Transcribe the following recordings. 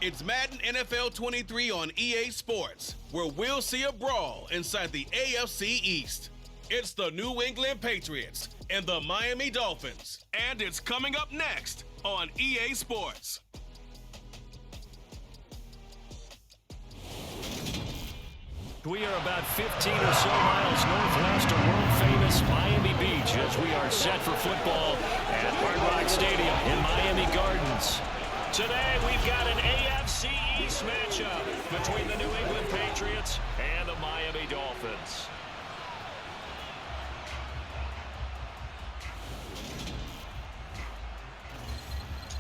It's Madden NFL 23 on EA Sports, where we'll see a brawl inside the AFC East. It's the New England Patriots and the Miami Dolphins. And it's coming up next on EA Sports. We are about 15 or so miles northwest of world-famous Miami Beach as we are set for football at Hard Rock Stadium in Miami Gardens. Today, we've got an AFC East matchup between the New England Patriots and the Miami Dolphins.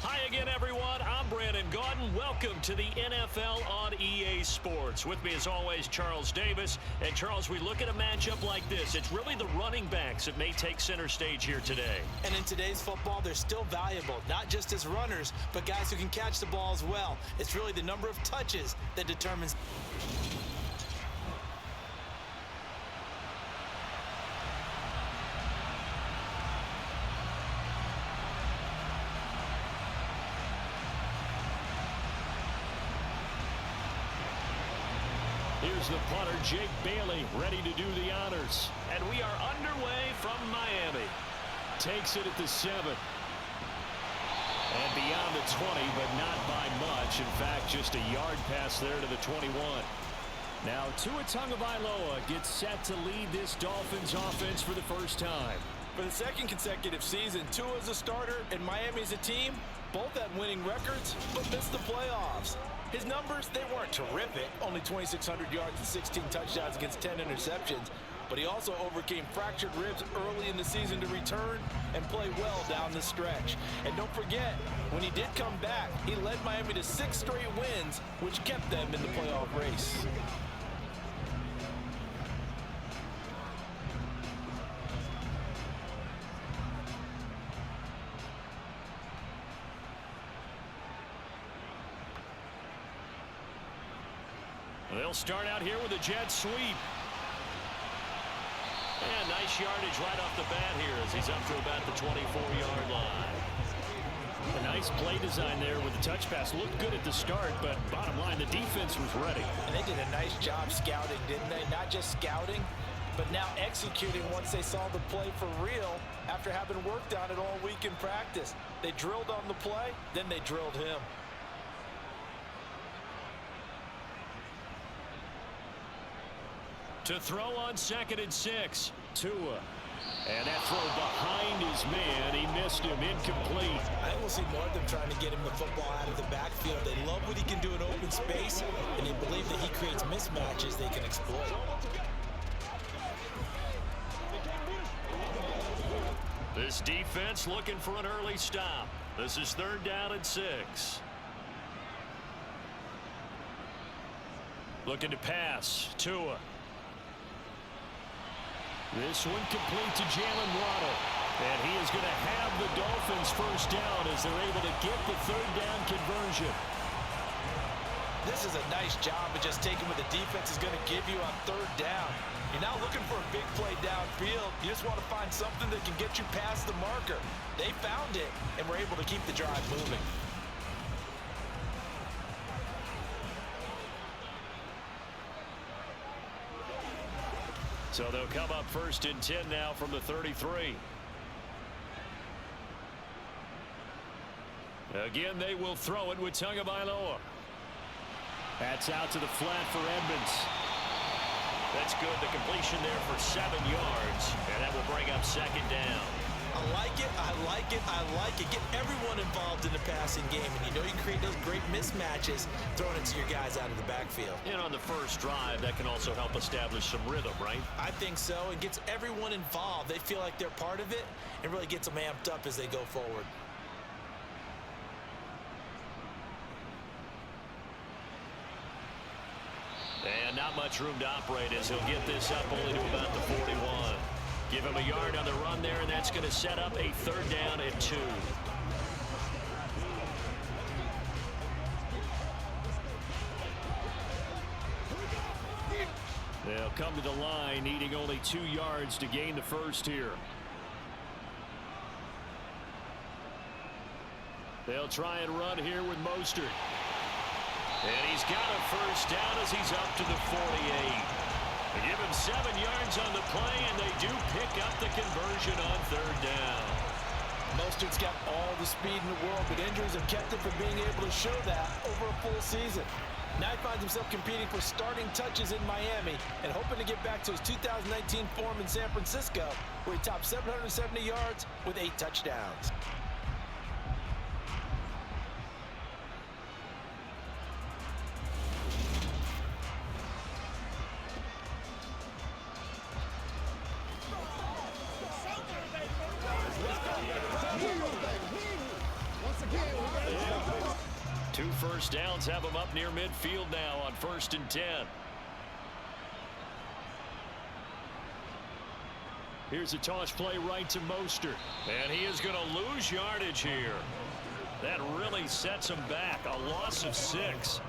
Hi again, everyone. I'm Brandon Gaudin. Welcome to the NFL on EA Sports. With me, as always, Charles Davis. And, Charles, we look at a matchup like this. It's really the running backs that may take center stage here today. And in today's football, they're still valuable, not just as runners, but guys who can catch the ball as well. It's really the number of touches that determines... Here's the punter, Jake Bailey, ready to do the honors. And we are underway from Miami. Takes it at the 7. And beyond the 20, but not by much. In fact, just a yard pass there to the 21. Now, Tua Tagovailoa gets set to lead this Dolphins offense for the first time. For the second consecutive season, Tua's a starter and Miami's a team. Both had winning records, but missed the playoffs. His numbers, they weren't terrific. Only 2,600 yards and 16 touchdowns against 10 interceptions. But he also overcame fractured ribs early in the season to return and play well down the stretch. And don't forget, when he did come back, he led Miami to 6 straight wins, which kept them in the playoff race. They'll start out here with a jet sweep. And nice yardage right off the bat here as he's up to about the 24-yard line. A nice play design there with the touch pass. Looked good at the start, but bottom line, the defense was ready. And they did a nice job scouting, didn't they? Not just scouting, but now executing once they saw the play for real after having worked on it all week in practice. They drilled on the play, then they drilled him. To throw on 2nd and 6, Tua. And that throw behind his man, he missed him, incomplete. I think we'll see more of them trying to get him the football out of the backfield. They love what he can do in open space, and they believe that he creates mismatches they can exploit. This defense looking for an early stop. This is 3rd down and 6. Looking to pass, Tua. This one complete to Jalen Waddle. And he is going to have the Dolphins first down as they're able to get the 3rd down conversion. This is a nice job of just taking what the defense is going to give you on 3rd down. You're not looking for a big play downfield. You just want to find something that can get you past the marker. They found it and were able to keep the drive moving. So they'll come up 1st and 10 now from the 33. Again, they will throw it with Tagovailoa. That's out to the flat for Edmonds. That's good. The completion there for 7 yards. And that will bring up 2nd down. I like it, I like it, I like it. Get everyone involved in the passing game, and you know you can create those great mismatches throwing it to your guys out of the backfield. And on the first drive, that can also help establish some rhythm, right? I think so. It gets everyone involved. They feel like they're part of it and really gets them amped up as they go forward. And not much room to operate as he'll get this up only to about the 41. Give him a yard on the run there, and that's going to set up a 3rd down and 2. They'll come to the line, needing only 2 yards to gain the first here. They'll try and run here with Mostert. And he's got a first down as he's up to the 48. They give him 7 yards on the play, and they do pick up the conversion on 3rd down. Mostert's got all the speed in the world, but injuries have kept him from being able to show that over a full season. Now he finds himself competing for starting touches in Miami and hoping to get back to his 2019 form in San Francisco, where he topped 770 yards with 8 touchdowns. Two first downs have him up near midfield now on 1st and 10. Here's a toss play right to Mostert. And he is going to lose yardage here. That really sets him back. A loss of 6.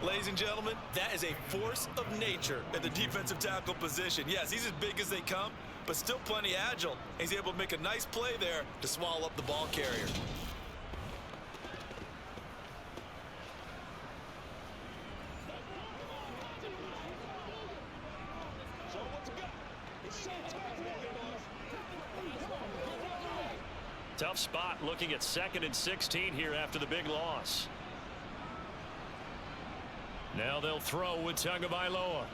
Ladies and gentlemen, that is a force of nature at the defensive tackle position. Yes, he's as big as they come, but still plenty agile. He's able to make a nice play there to swallow up the ball carrier. Tough spot looking at 2nd and 16 here after the big loss. Now they'll throw with Tagovailoa.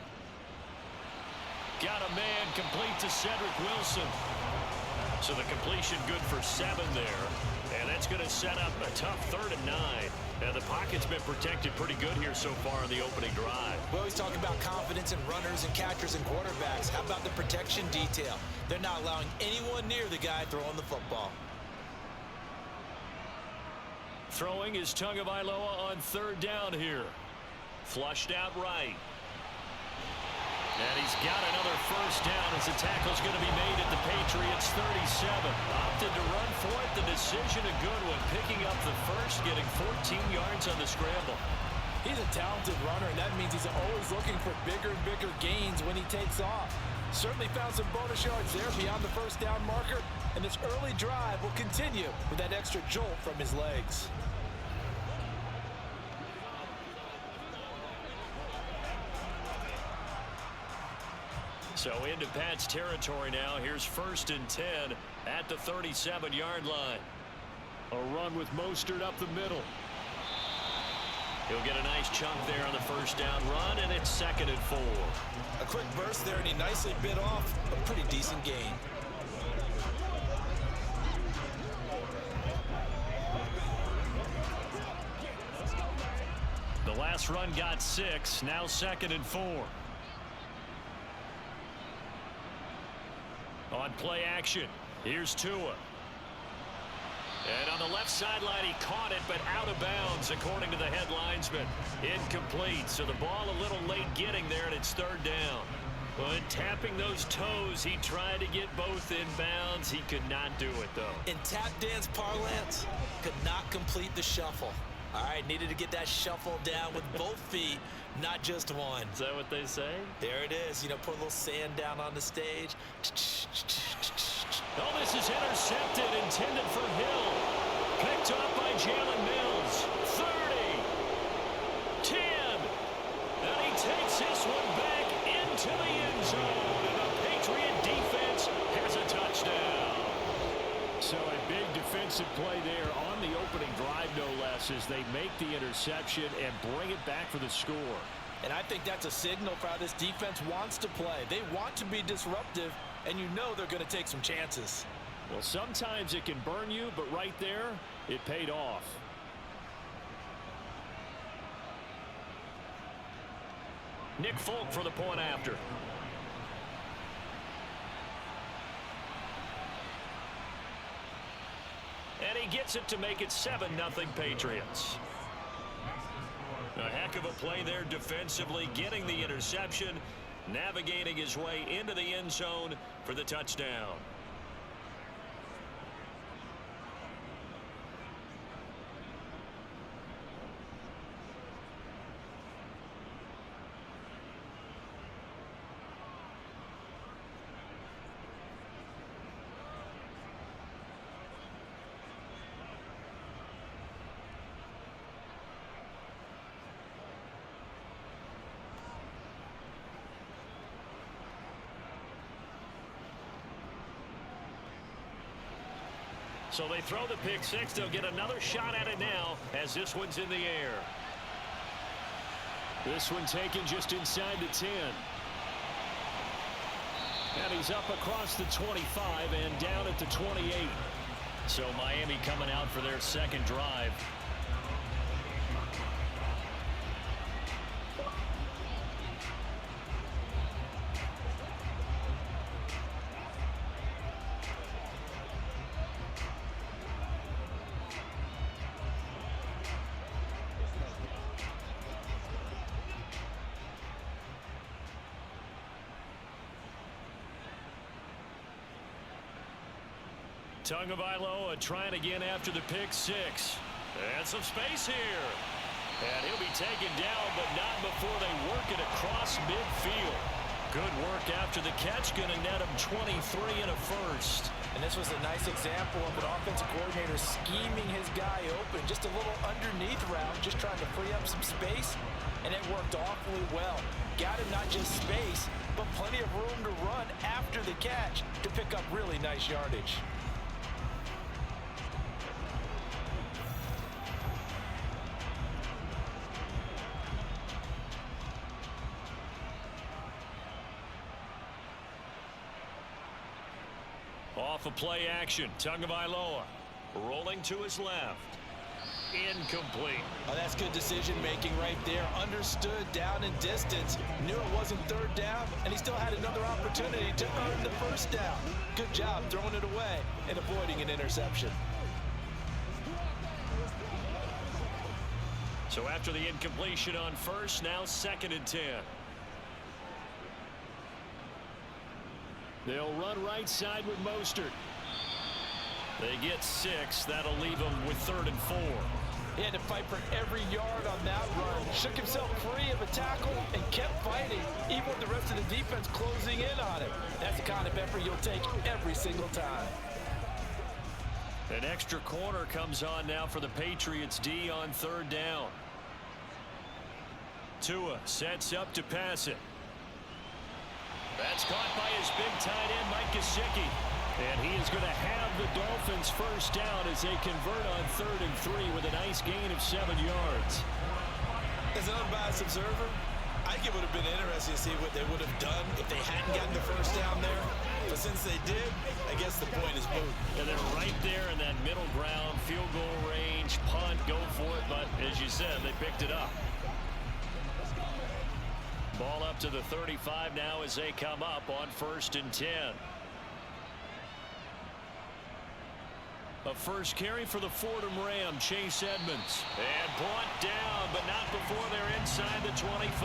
Got a man complete to Cedric Wilson. So the completion good for 7 there. And that's going to set up a tough 3rd and 9. Now the pocket's been protected pretty good here so far in the opening drive. We always talk about confidence in runners and catchers and quarterbacks. How about the protection detail? They're not allowing anyone near the guy throwing the football. Throwing is Tagovailoa on 3rd down here. Flushed out right. And he's got another first down as the tackle's going to be made at the Patriots 37. Opted to run for it. The decision a good one. Picking up the first, getting 14 yards on the scramble. He's a talented runner, and that means he's always looking for bigger and bigger gains when he takes off. Certainly found some bonus yards there beyond the first down marker, and this early drive will continue with that extra jolt from his legs. So into Pat's territory now. Here's 1st and 10 at the 37-yard line. A run with Mostert up the middle. He'll get a nice chunk there on the first down run, and it's 2nd and 4. A quick burst there, and he nicely bit off a pretty decent gain. The last run got 6. Now 2nd and 4. On play action, here's Tua. And on the left sideline, he caught it, but out of bounds, according to the head linesman. Incomplete, so the ball a little late getting there, and it's 3rd down. But tapping those toes, he tried to get both in bounds. He could not do it, though. In tap dance parlance, could not complete the shuffle. All right, needed to get that shuffle down with both feet, not just one. Is that what they say? There it is. You know, put a little sand down on the stage. Oh, this is intercepted, intended for Hill. Picked up by Jalen Mills. 30. 10. And he takes this one back into the end zone. And the Patriot defense has a touchdown. So a big defensive play there on the opening drive, no less, as they make the interception and bring it back for the score. And I think that's a signal for how this defense wants to play. They want to be disruptive, and you know they're going to take some chances. Well, sometimes it can burn you, but right there, it paid off. Nick Folk for the point after. And he gets it to make it 7-0 Patriots. A heck of a play there defensively, getting the interception, navigating his way into the end zone for the touchdown. So they throw the pick six. They'll get another shot at it now as this one's in the air. This one taken just inside the 10. And he's up across the 25 and down at the 28. So Miami coming out for their second drive. Tagovailoa trying again after the pick six. And some space here. And he'll be taken down, but not before they work it across midfield. Good work after the catch. Going to net him 23 and a first. And this was a nice example of an offensive coordinator scheming his guy open. Just a little underneath route, just trying to free up some space. And it worked awfully well. Got him not just space, but plenty of room to run after the catch to pick up really nice yardage. Off of play action, Tagovailoa rolling to his left. Incomplete. Oh, that's good decision making right there. Understood down and distance. Knew it wasn't third down, and he still had another opportunity to earn the first down. Good job throwing it away and avoiding an interception. So after the incompletion on first, now 2nd and 10. They'll run right side with Mostert. They get 6. That'll leave them with 3rd and 4. He had to fight for every yard on that run. Shook himself free of a tackle and kept fighting, even with the rest of the defense closing in on him. That's the kind of effort you'll take every single time. An extra corner comes on now for the Patriots D on 3rd down. Tua sets up to pass it. That's caught by his big tight end, Mike Gesicki. And he is going to have the Dolphins first down as they convert on 3rd and 3 with a nice gain of 7 yards. As an unbiased observer, I think it would have been interesting to see what they would have done if they hadn't gotten the first down there. But since they did, I guess the point is moot. And they're right there in that middle ground, field goal range, punt, go for it. But as you said, they picked it up. Ball up to the 35 now as they come up on 1st and 10. A first carry for the Fordham Ram, Chase Edmonds. And brought down, but not before they're inside the 25.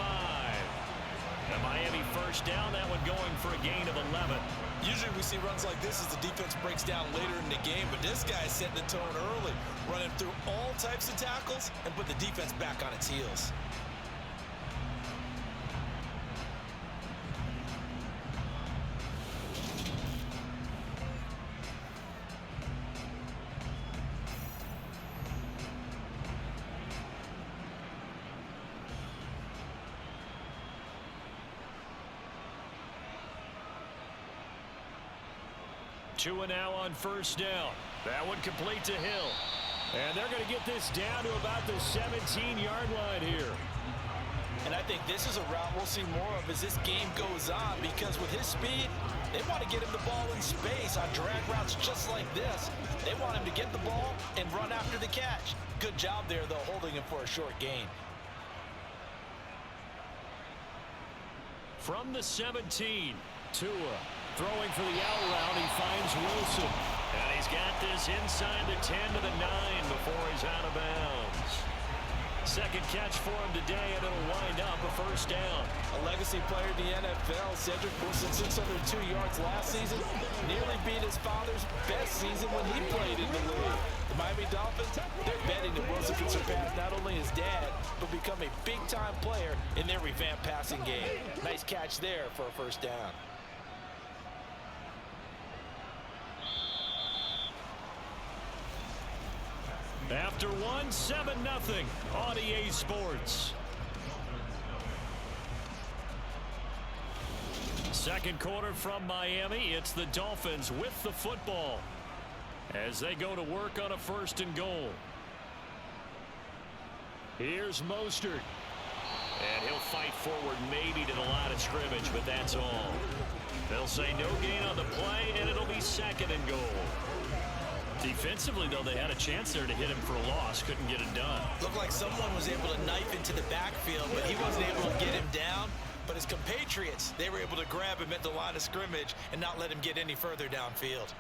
The Miami first down, that one going for a gain of 11. Usually we see runs like this as the defense breaks down later in the game, but this guy is setting the tone early, running through all types of tackles and put the defense back on its heels. Tua now on first down. That one complete to Hill. And they're going to get this down to about the 17-yard line here. And I think this is a route we'll see more of as this game goes on, because with his speed, they want to get him the ball in space on drag routes just like this. They want him to get the ball and run after the catch. Good job there, though, holding him for a short gain. From the 17, Tua throwing for the out route. He finds Wilson. And he's got this inside the 10 to the 9 before he's out of bounds. Second catch for him today, and it'll wind up a first down. A legacy player in the NFL, Cedric Wilson, 602 yards last season. Nearly beat his father's best season when he played in the league. The Miami Dolphins, they're betting that Wilson can surpass not only his dad, but become a big-time player in their revamped passing game. Nice catch there for a first down. After one, 7-0 on EA Sports. Second quarter from Miami. It's the Dolphins with the football. as they go to work on a 1st and goal. Here's Mostert. And he'll fight forward maybe to the line of scrimmage, but that's all. They'll say no gain on the play, and it'll be 2nd and goal. Defensively, though, they had a chance there to hit him for a loss. Couldn't get it done. Looked like someone was able to knife into the backfield, but he wasn't able to get him down. But his compatriots, they were able to grab him at the line of scrimmage and not let him get any further downfield.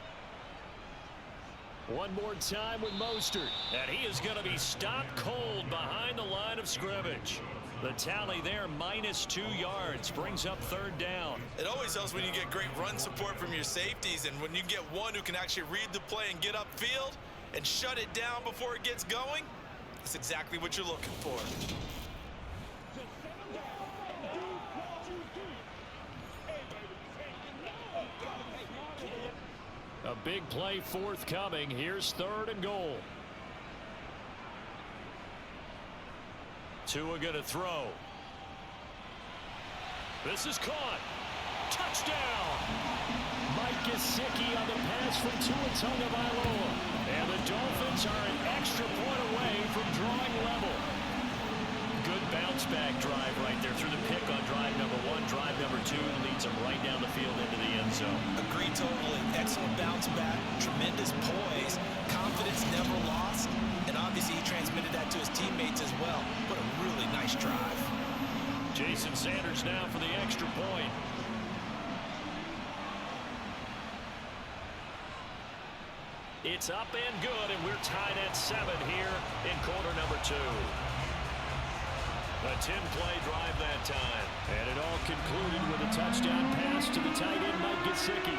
One more time with Mostert. And he is going to be stopped cold behind the line of scrimmage. The tally there, -2 yards, brings up 3rd down. It always helps when you get great run support from your safeties, and when you get one who can actually read the play and get upfield and shut it down before it gets going, that's exactly what you're looking for. A big play forthcoming. Here's 3rd and goal. Tua going to throw. This is caught. Touchdown! Mike Gesicki on the pass from Tua Tagovailoa. And the Dolphins are an extra point away from drawing level. Good bounce-back drive right there through the pick on drive number 1. Drive number 2 leads them right down the field into the end zone. Agreed totally. Excellent bounce-back. Tremendous poise. Confidence never lost. And obviously he transmitted that to his teammates as well. What a really nice drive. Jason Sanders now for the extra point. It's up and good, and we're tied at 7 here in quarter number 2. A 10-play drive that time. And it all concluded with a touchdown pass to the tight end, Mike Gesicki.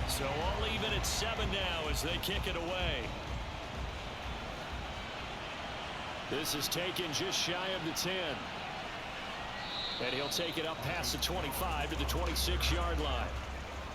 So all even at 7 now as they kick it away. This is taken just shy of the 10. And he'll take it up past the 25 to the 26-yard line.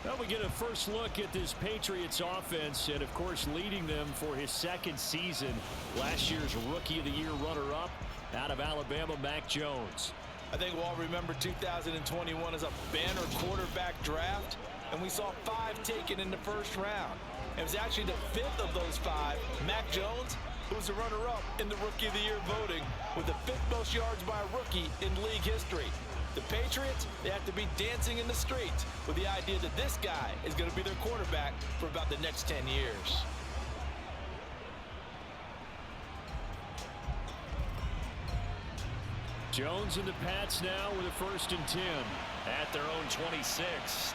Well, we get a first look at this Patriots offense, and of course leading them for his 2nd season. Last year's Rookie of the Year runner-up out of Alabama, Mac Jones. I think we'll all remember 2021 as a banner quarterback draft. And we saw 5 taken in the 1st round. It was actually the 5th of those 5, Mac Jones, who was the runner-up in the Rookie of the Year voting with the 5th most yards by a rookie in league history. The Patriots, they have to be dancing in the streets with the idea that this guy is going to be their quarterback for about the next 10 years. Jones and the Pats now with a 1st and 10 at their own 26.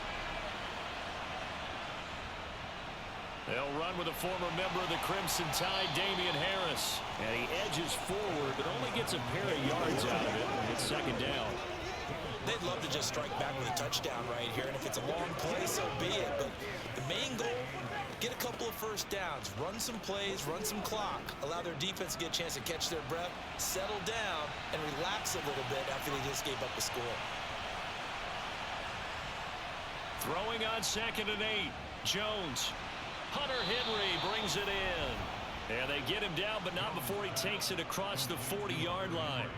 They'll run with a former member of the Crimson Tide, Damian Harris. And he edges forward, but only gets a pair of yards out of it. It's 2nd down. They'd love to just strike back with a touchdown right here. And if it's a long play, so be it. But the main goal, get a couple of 1st downs, run some plays, run some clock, allow their defense to get a chance to catch their breath, settle down, and relax a little bit after they just gave up the score. Throwing on 2nd and 8. Jones. Hunter Henry brings it in. And they get him down, but not before he takes it across the 40-yard line.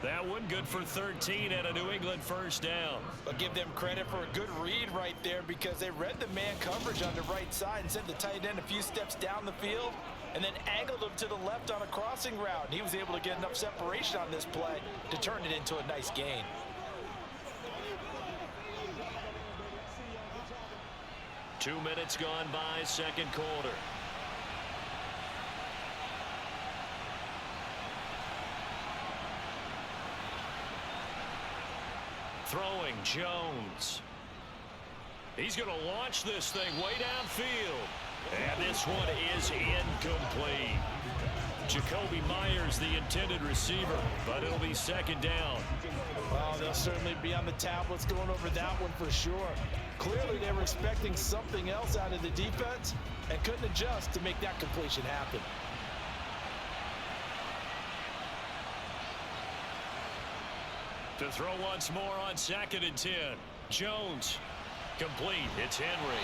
That one good for 13 and a New England 1st down. But give them credit for a good read right there because they read the man coverage on the right side and sent the tight end a few steps down the field and then angled him to the left on a crossing route. And he was able to get enough separation on this play to turn it into a nice gain. Two minutes gone by, 2nd quarter. Throwing Jones. He's going to launch this thing way downfield. And this one is incomplete. Jacoby Myers, the intended receiver, but it'll be 2nd down. Well, they'll certainly be on the tablets going over that one for sure. Clearly, they were expecting something else out of the defense and couldn't adjust to make that completion happen. To throw once more on 2nd and 10. Jones. Complete. It's Henry.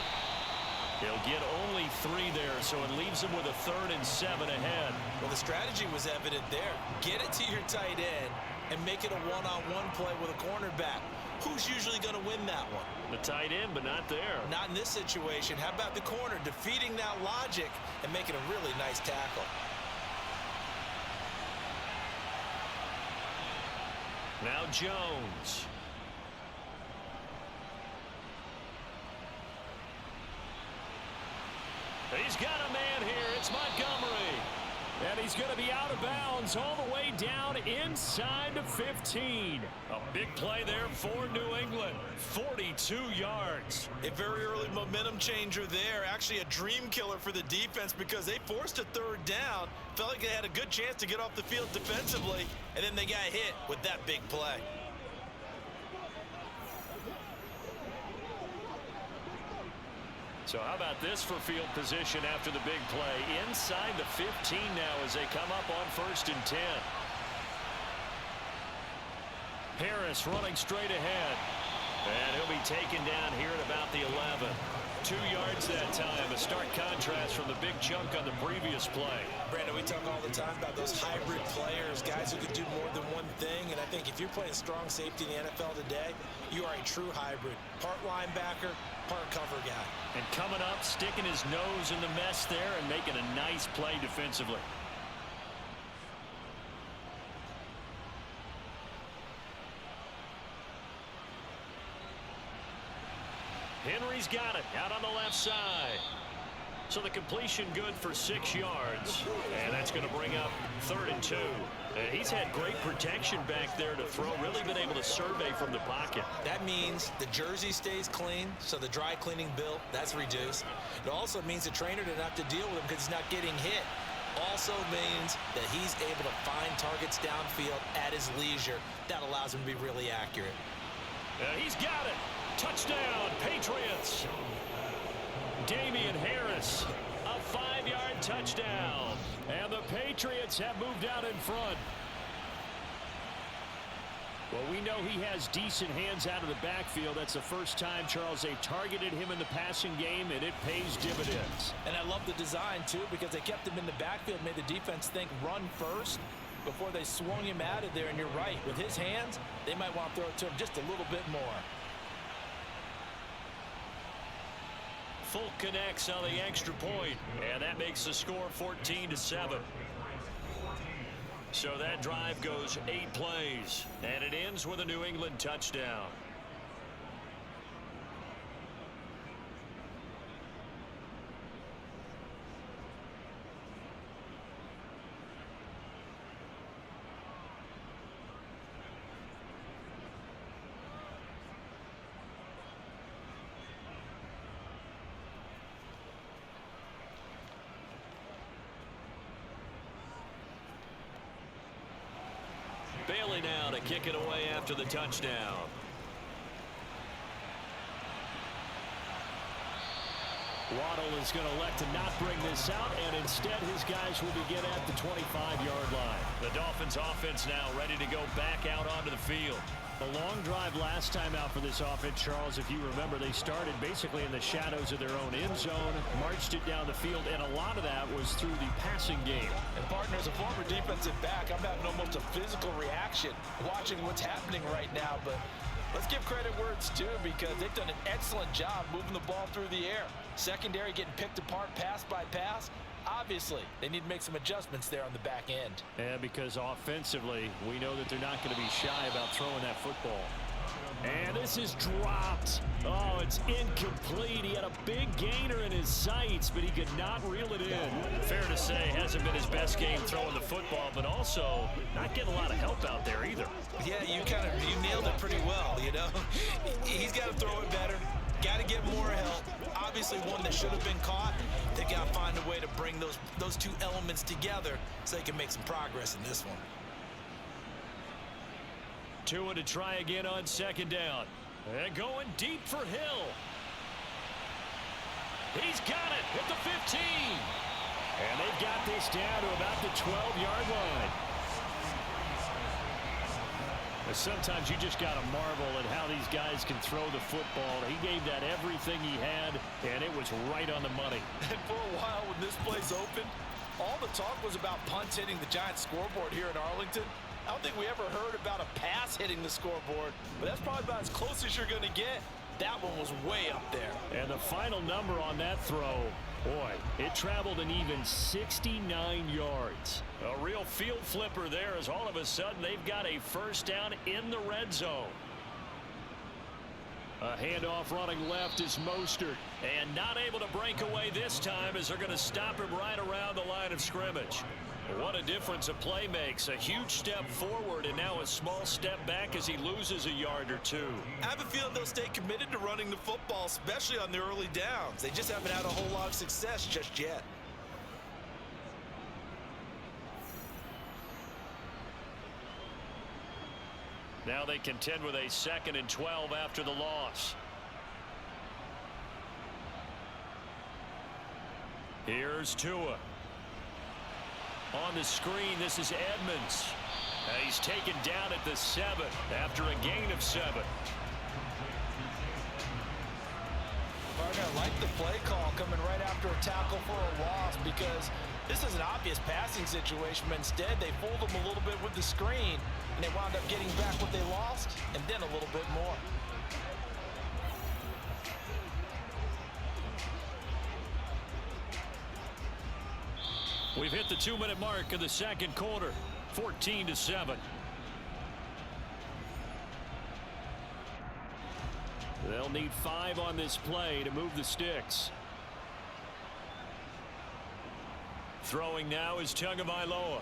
He'll get only 3 there, so it leaves him with a 3rd and 7 ahead. Well, the strategy was evident there. Get it to your tight end and make it a one-on-one play with a cornerback. Who's usually going to win that one? The tight end, but not there. Not in this situation. How about the corner defeating that logic and making a really nice tackle? Now Jones. He's got a man here. It's Montgomery. And he's going to be out of bounds all the way down inside the 15. A big play there for New England. 42 yards. A very early momentum changer there. Actually a dream killer for the defense because they forced a 3rd down. Felt like they had a good chance to get off the field defensively. And then they got hit with that big play. So how about this for field position after the big play? Inside the 15 now as they come up on 1st and 10. Harris running straight ahead. And he'll be taken down here at about the 11. 2 yards that time. A stark contrast from the big chunk on the previous play. Brandon, we talk all the time about those hybrid players, guys who can do more than one thing. And I think if you're playing strong safety in the NFL today, you are a true hybrid. Part linebacker, part cover guy. And coming up, sticking his nose in the mess there and making a nice play defensively. Henry's got it out on the left side. So the completion good for 6 yards. And that's going to bring up 3rd and 2. And he's had great protection back there to throw. Really been able to survey from the pocket. That means the jersey stays clean, so the dry cleaning bill, that's reduced. It also means the trainer didn't have to deal with him because he's not getting hit. Also means that he's able to find targets downfield at his leisure. That allows him to be really accurate. He's got it. Touchdown, Patriots. Damian Harris, a 5-yard touchdown. And the Patriots have moved out in front. Well, we know he has decent hands out of the backfield. That's the first time, Charles, they've targeted him in the passing game, and it pays dividends. And I love the design, too, because they kept him in the backfield, made the defense think run first before they swung him out of there. And you're right, with his hands, they might want to throw it to him just a little bit more. Full connects on the extra point, and that makes the score 14-7. So that drive goes 8 plays, and it ends with a New England touchdown. Bailey now to kick it away after the touchdown. Waddle is going to elect to not bring this out, and instead his guys will begin at the 25-yard line. The Dolphins offense now ready to go back out onto the field. A long drive last time out for this offense, Charles. If you remember, they started basically in the shadows of their own end zone, marched it down the field, and a lot of that was through the passing game. And partner, as a former defensive back, I'm having almost a physical reaction watching what's happening right now. But let's give credit where it's due, because they've done an excellent job moving the ball through the air. Secondary getting picked apart pass by pass. Obviously, they need to make some adjustments there on the back end. Yeah, because offensively, we know that they're not going to be shy about throwing that football. And this is dropped. Oh, it's incomplete. He had a big gainer in his sights, but he could not reel it in. Fair to say, hasn't been his best game throwing the football, but also not getting a lot of help out there either. Yeah, you nailed it pretty well, you know. He's got to throw it better. Got to get more help. Obviously, one that should have been caught. They've got to find a way to bring those two elements together so they can make some progress in this one. Tua to try again on second down. And going deep for Hill. He's got it at the 15. And they've got this down to about the 12-yard line. Sometimes you just got to marvel at how these guys can throw the football. He gave that everything he had, and it was right on the money. And for a while when this place opened, all the talk was about punts hitting the Giants scoreboard here in Arlington. I don't think we ever heard about a pass hitting the scoreboard, but that's probably about as close as you're going to get. That one was way up there. And the final number on that throw, boy, it traveled an even 69 yards. A real field flipper there, as all of a sudden they've got a first down in the red zone. A handoff running left is Mostert. And not able to break away this time as they're going to stop him right around the line of scrimmage. What a difference a play makes. A huge step forward and now a small step back as he loses a yard or two. I have a feeling they'll stay committed to running the football, especially on the early downs. They just haven't had a whole lot of success just yet. Now they contend with a 2nd and 12 after the loss. Here's Tua. On the screen, this is Edmonds. He's taken down at the 7 after a gain of 7. Partner, I like the play call coming right after a tackle for a loss because this is an obvious passing situation, but instead they fooled them a little bit with the screen, and they wound up getting back what they lost and then a little bit more. We've hit the 2-minute mark of the second quarter, 14-7. They'll need 5 on this play to move the sticks. Throwing now is Tagovailoa.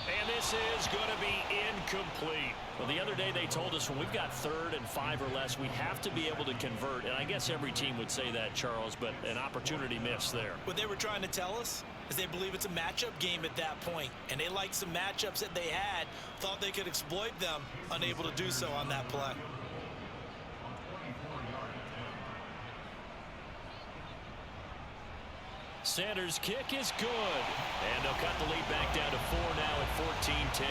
And this is going to be incomplete. Well, the other day they told us when we've got 3rd and 5 or less, we have to be able to convert. And I guess every team would say that, Charles, but an opportunity missed there. What they were trying to tell us is they believe it's a matchup game at that point. And they liked some matchups that they had, thought they could exploit them, unable to do so on that play. Sanders' kick is good. And they'll cut the lead back down to 4 now at 14-10.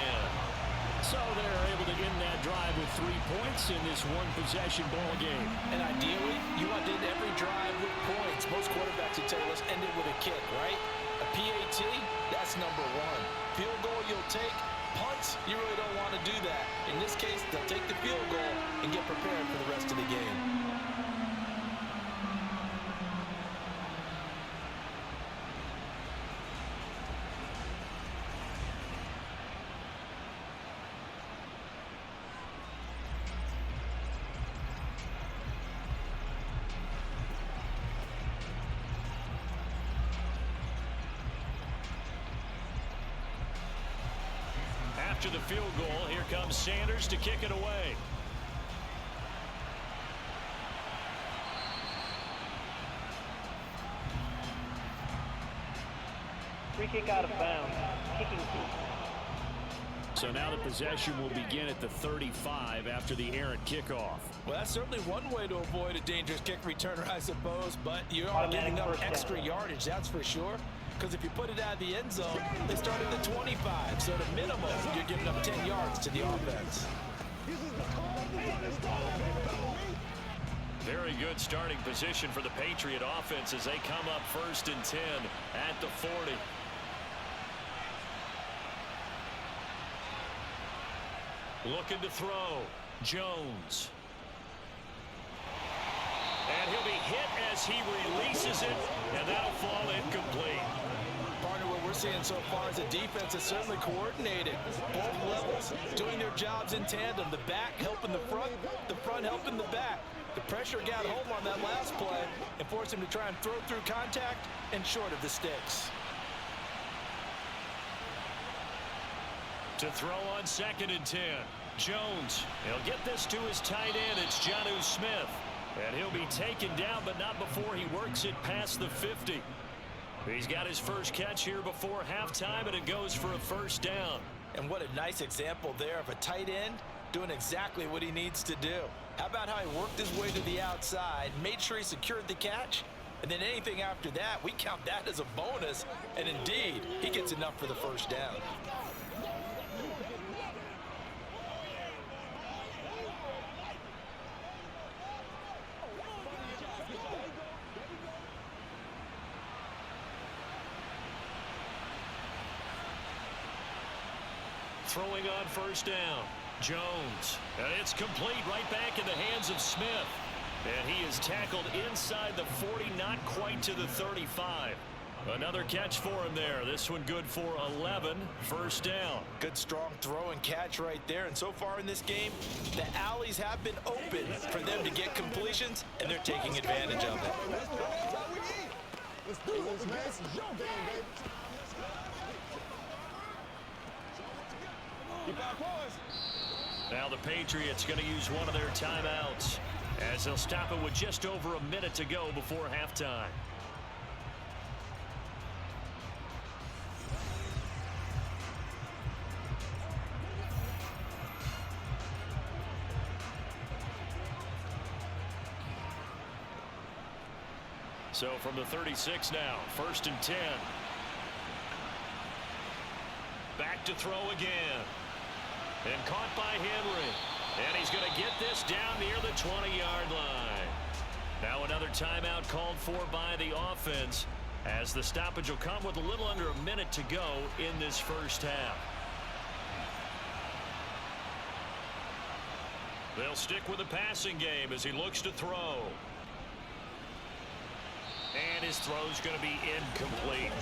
So they're able to end that drive with 3 points in this one-possession ball game. And ideally, you want to end every drive with points. Most quarterbacks would tell us end it with a kick, right? A PAT, that's number 1. Field goal you'll take. Punts, you really don't want to do that. In this case, they'll take the field goal and get prepared for the rest of the game. After the field goal, here comes Sanders to kick it away. Free kick out of bounds. Kicking team. So now the possession will begin at the 35 after the errant kickoff. Well, that's certainly one way to avoid a dangerous kick returner, I suppose, but you are giving up extra yardage, that's for sure. Because if you put it out of the end zone, they start at the 25. So at minimum, you're giving up 10 yards to the offense. Very good starting position for the Patriot offense as they come up 1st and 10 at the 40. Looking to throw. Jones. And he'll be hit as he releases it, and that'll fall incomplete. Partner, what we're seeing so far is a defense that's certainly coordinated. Both levels doing their jobs in tandem. The back helping the front helping the back. The pressure got home on that last play and forced him to try and throw through contact and short of the sticks. To throw on 2nd and 10. Jones. He'll get this to his tight end. It's Jonnu Smith. And he'll be taken down, but not before he works it past the 50. He's got his first catch here before halftime, and it goes for a first down. And what a nice example there of a tight end doing exactly what he needs to do. How about how he worked his way to the outside, made sure he secured the catch, And then anything after that, we count that as a bonus. And indeed, he gets enough for the first down. Throwing on first down, Jones. And it's complete right back in the hands of Smith. And he is tackled inside the 40, not quite to the 35. Another catch for him there. This one good for 11, first down. Good strong throw and catch right there. And so far in this game, the alleys have been open for them to get completions, and they're taking advantage of it. Let's do this, man. This is your game, baby. Now the Patriots going to use one of their timeouts as they'll stop it with just over a minute to go before halftime. So from the 36 now, first and 10. Back to throw again. And caught by Henry. And he's going to get this down near the 20-yard line. Now another timeout called for by the offense, as the stoppage will come with a little under a minute to go in this first half. They'll stick with the passing game as he looks to throw. And his throw's going to be incomplete.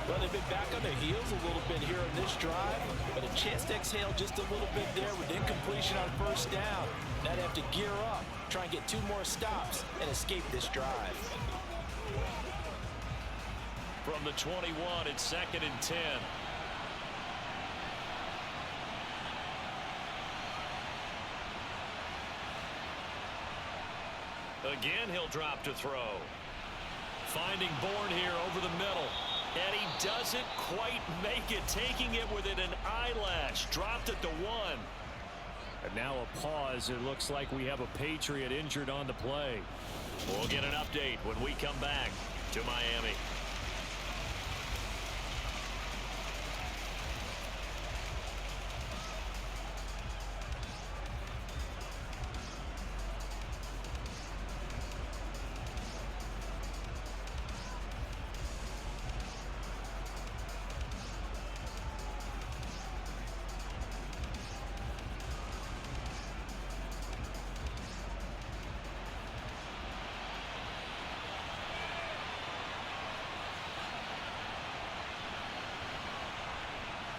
Well, they've been back on their heels a little bit here in this drive, but a chance to exhale just a little bit there with incompletion on first down. Now they have to gear up, try and get 2 more stops, and escape this drive. From the 21, it's second and 10. Again, he'll drop to throw. Finding Bourne here over the middle. And he doesn't quite make it, taking it within an eyelash. Dropped at the 1. And now a pause. It looks like we have a Patriot injured on the play. We'll get an update when we come back to Miami.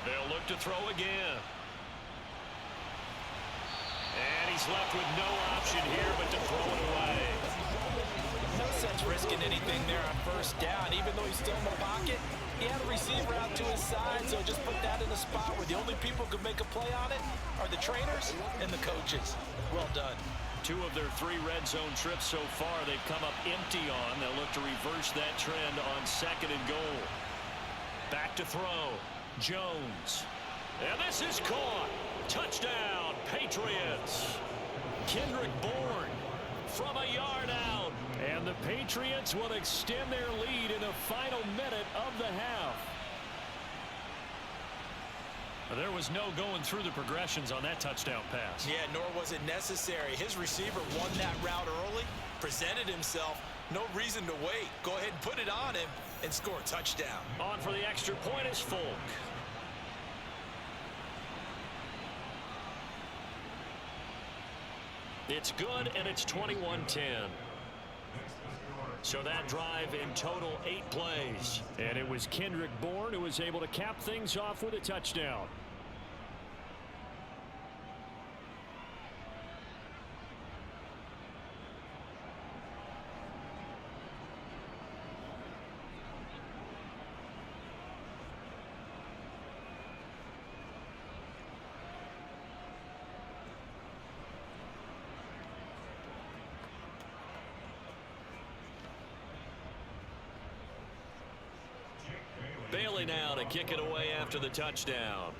They'll look to throw again. And he's left with no option here but to throw it away. No sense risking anything there on first down. Even though he's still in the pocket, he had a receiver out to his side, so just put that in a spot where the only people who can make a play on it are the trainers and the coaches. Well done. 2 of their 3 red zone trips so far they've come up empty on. They'll look to reverse that trend on second and goal. Back to throw. Jones. And this is caught. Touchdown, Patriots. Kendrick Bourne from a yard out. And the Patriots will extend their lead in the final minute of the half. There was no going through the progressions on that touchdown pass. Yeah, nor was it necessary. His receiver won that route early, presented himself. No reason to wait. Go ahead and put it on him and score a touchdown. On for the extra point is Folk. It's good, and it's 21-10. So that drive in total 8 plays. And it was Kendrick Bourne who was able to cap things off with a touchdown. Bailey now to kick it away after the touchdown.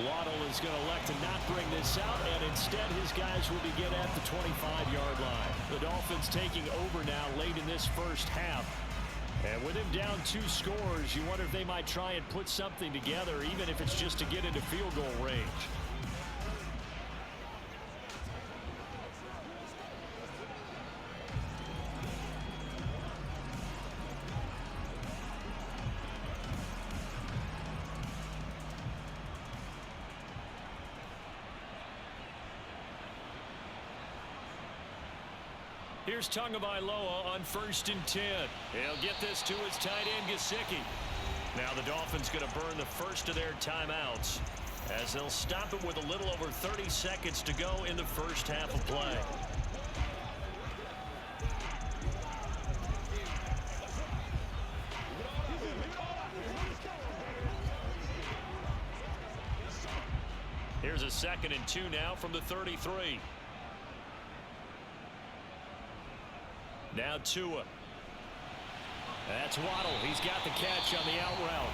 Waddle is going to elect to not bring this out, and instead his guys will begin at the 25-yard line. The Dolphins taking over now late in this first half. And with him down 2 scores, you wonder if they might try and put something together, even if it's just to get into field goal range. Here's Tagovailoa on 1st and 10. He'll get this to his tight end, Gesicki. Now the Dolphins going to burn the first of their timeouts as they'll stop it with a little over 30 seconds to go in the first half of play. Here's a 2nd and 2 now from the 33. Now Tua. That's Waddle. He's got the catch on the out route.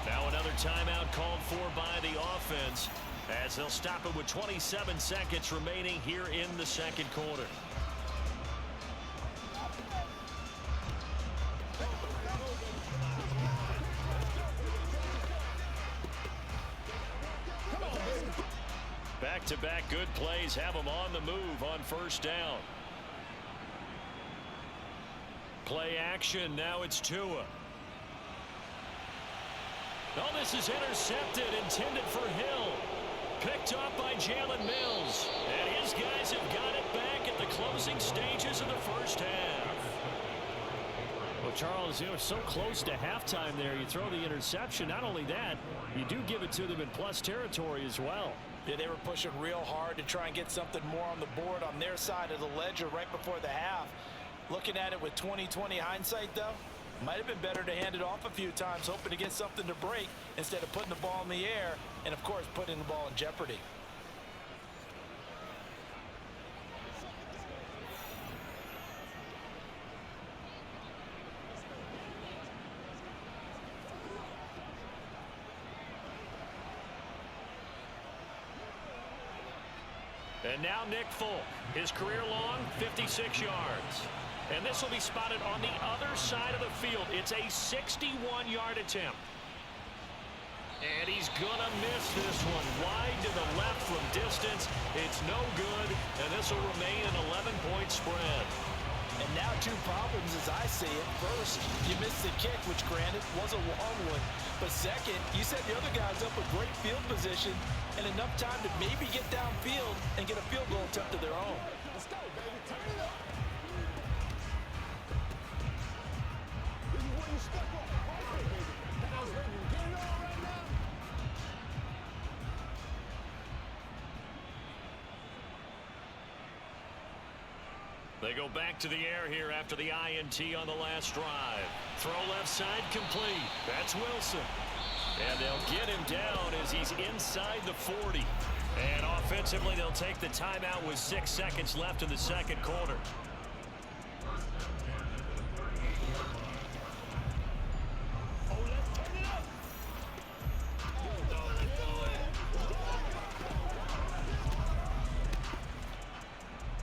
Now another timeout called for by the offense as they'll stop it with 27 seconds remaining here in the second quarter. Back-to-back good plays have them on the move on 1st down. Play action. Now it's Tua. Oh, this is intercepted, intended for Hill. Picked up by Jalen Mills. And his guys have got it back at the closing stages of the first half. Well, Charles, you know, so close to halftime there. You throw the interception. Not only that, you do give it to them in plus territory as well. Yeah, they were pushing real hard to try and get something more on the board on their side of the ledger right before the half. Looking at it with 20/20 hindsight, though, might have been better to hand it off a few times, hoping to get something to break instead of putting the ball in the air and, of course, putting the ball in jeopardy. And now Nick Folk, his career long 56 yards. And this will be spotted on the other side of the field. It's a 61-yard attempt. And he's going to miss this one. Wide to the left from distance. It's no good, and this will remain an 11-point spread. And now 2 problems as I see it. First, you missed the kick, which granted was a long one. But second, you set the other guys up with great field position and enough time to maybe get downfield and get a field goal attempt of their own. Let's go, baby. Turn it up. This is where you step up. Right, baby. Now, baby. Get it on right now. They go back to the air here after the INT on the last drive. Throw left side complete. That's Wilson. And they'll get him down as he's inside the 40. And offensively, they'll take the timeout with 6 seconds left in the second quarter.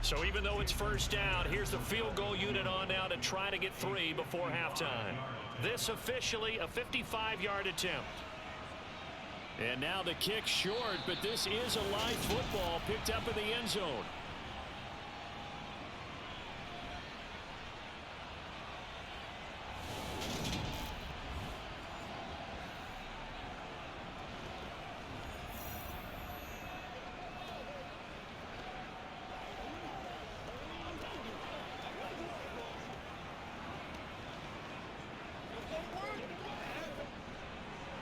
So even though it's first down, here's the field goal unit on now to try to get 3 before halftime. This officially a 55-yard attempt. And now the kick short, but this is a live football picked up in the end zone.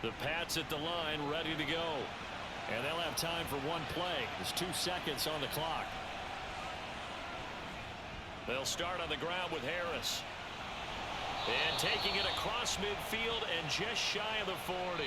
The Pats at the line ready to go. And they'll have time for one play. There's 2 seconds on the clock. They'll start on the ground with Harris. And taking it across midfield and just shy of the 40.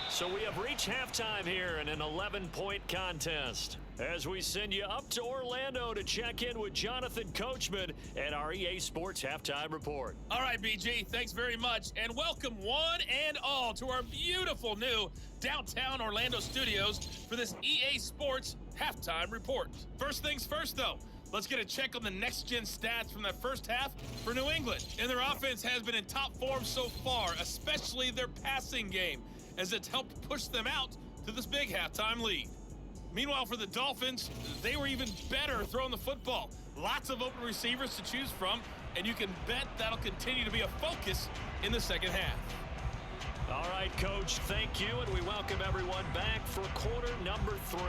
So we have reached halftime here in an 11-point contest. As we send you up to Orlando to check in with Jonathan Coachman at our EA Sports Halftime Report. All right, BG, thanks very much. And welcome one and all to our beautiful new downtown Orlando studios for this EA Sports Halftime Report. First things first, though. Let's get a check on the next-gen stats from that first half for New England. And their offense has been in top form so far, especially their passing game, as it's helped push them out to this big halftime lead. Meanwhile, for the Dolphins, they were even better throwing the football. Lots of open receivers to choose from, and you can bet that'll continue to be a focus in the second half. All right, Coach, thank you, and we welcome everyone back for quarter number 3.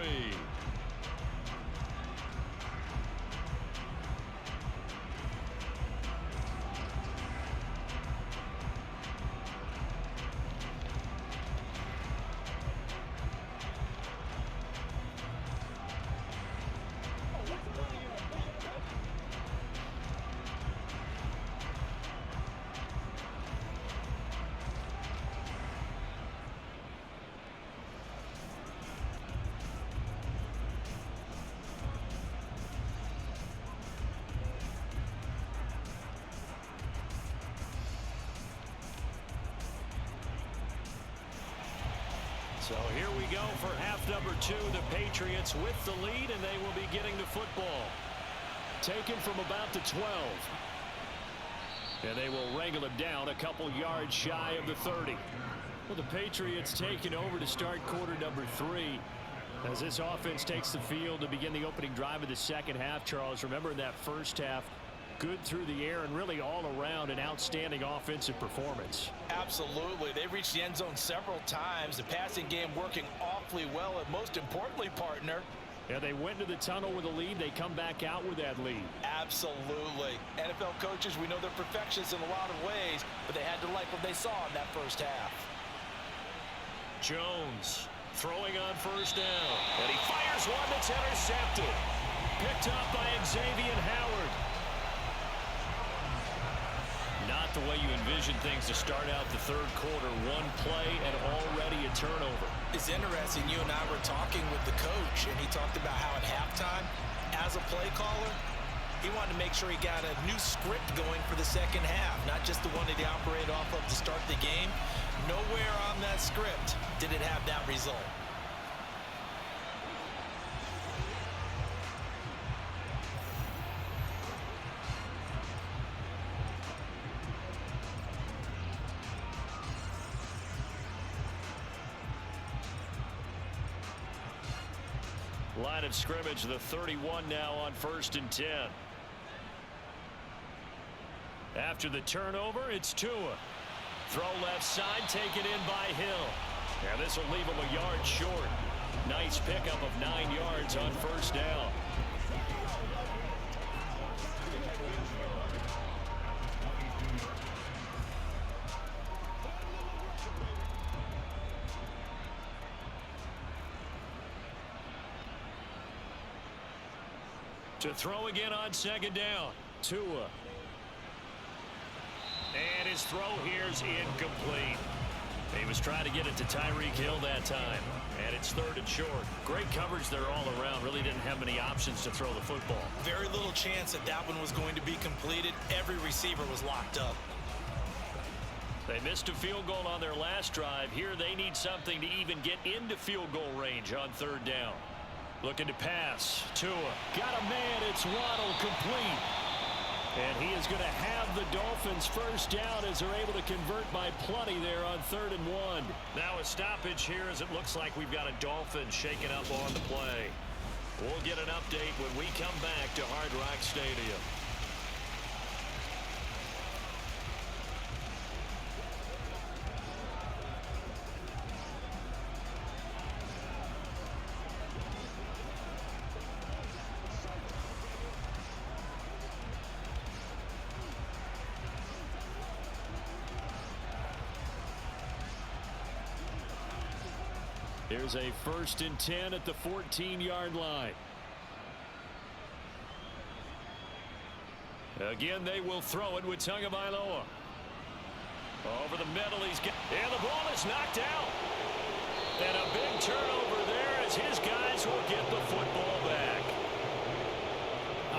So here we go for half number 2. The Patriots with the lead, and they will be getting the football. Taken from about the 12. And they will wrangle him down a couple yards shy of the 30. Well, the Patriots taking over to start quarter number 3. As this offense takes the field to begin the opening drive of the second half, Charles, remember in that first half, good through the air and really all around an outstanding offensive performance. Absolutely. They reached the end zone several times. The passing game working awfully well, and most importantly, partner. Yeah, they went to the tunnel with a lead. They come back out with that lead. Absolutely. NFL coaches, we know they're perfectionists in a lot of ways, but they had to like what they saw in that first half. Jones throwing on first down. And he fires one that's intercepted. Picked up by Xavier Howard. Not the way you envision things to start out the third quarter. One play and already a turnover. It's interesting. You and I were talking with the coach, and he talked about how at halftime, as a play caller, he wanted to make sure he got a new script going for the second half, not just the one that he operated off of to start the game. Nowhere on that script did it have that result. Line of scrimmage, the 31 now on 1st and 10. After the turnover, it's Tua. Throw left side, taken in by Hill. And this will leave him a yard short. Nice pickup of 9 yards on first down. To throw again on second down. Tua. And his throw here's incomplete. He was trying to get it to Tyreek Hill that time. And it's 3rd and short. Great coverage there all around. Really didn't have many options to throw the football. Very little chance that that one was going to be completed. Every receiver was locked up. They missed a field goal on their last drive. Here they need something to even get into field goal range on 3rd down. Looking to pass. Tua. Got a man. It's Waddle complete. And he is going to have the Dolphins first down as they're able to convert by plenty there on 3rd and 1. Now a stoppage here as it looks like we've got a Dolphin shaking up on the play. We'll get an update when we come back to Hard Rock Stadium. Here's a 1st and 10 at the 14-yard line. Again, they will throw it with Tagovailoa. Over the middle, he's got, and the ball is knocked out. And a big turnover there as his guys will get the football back.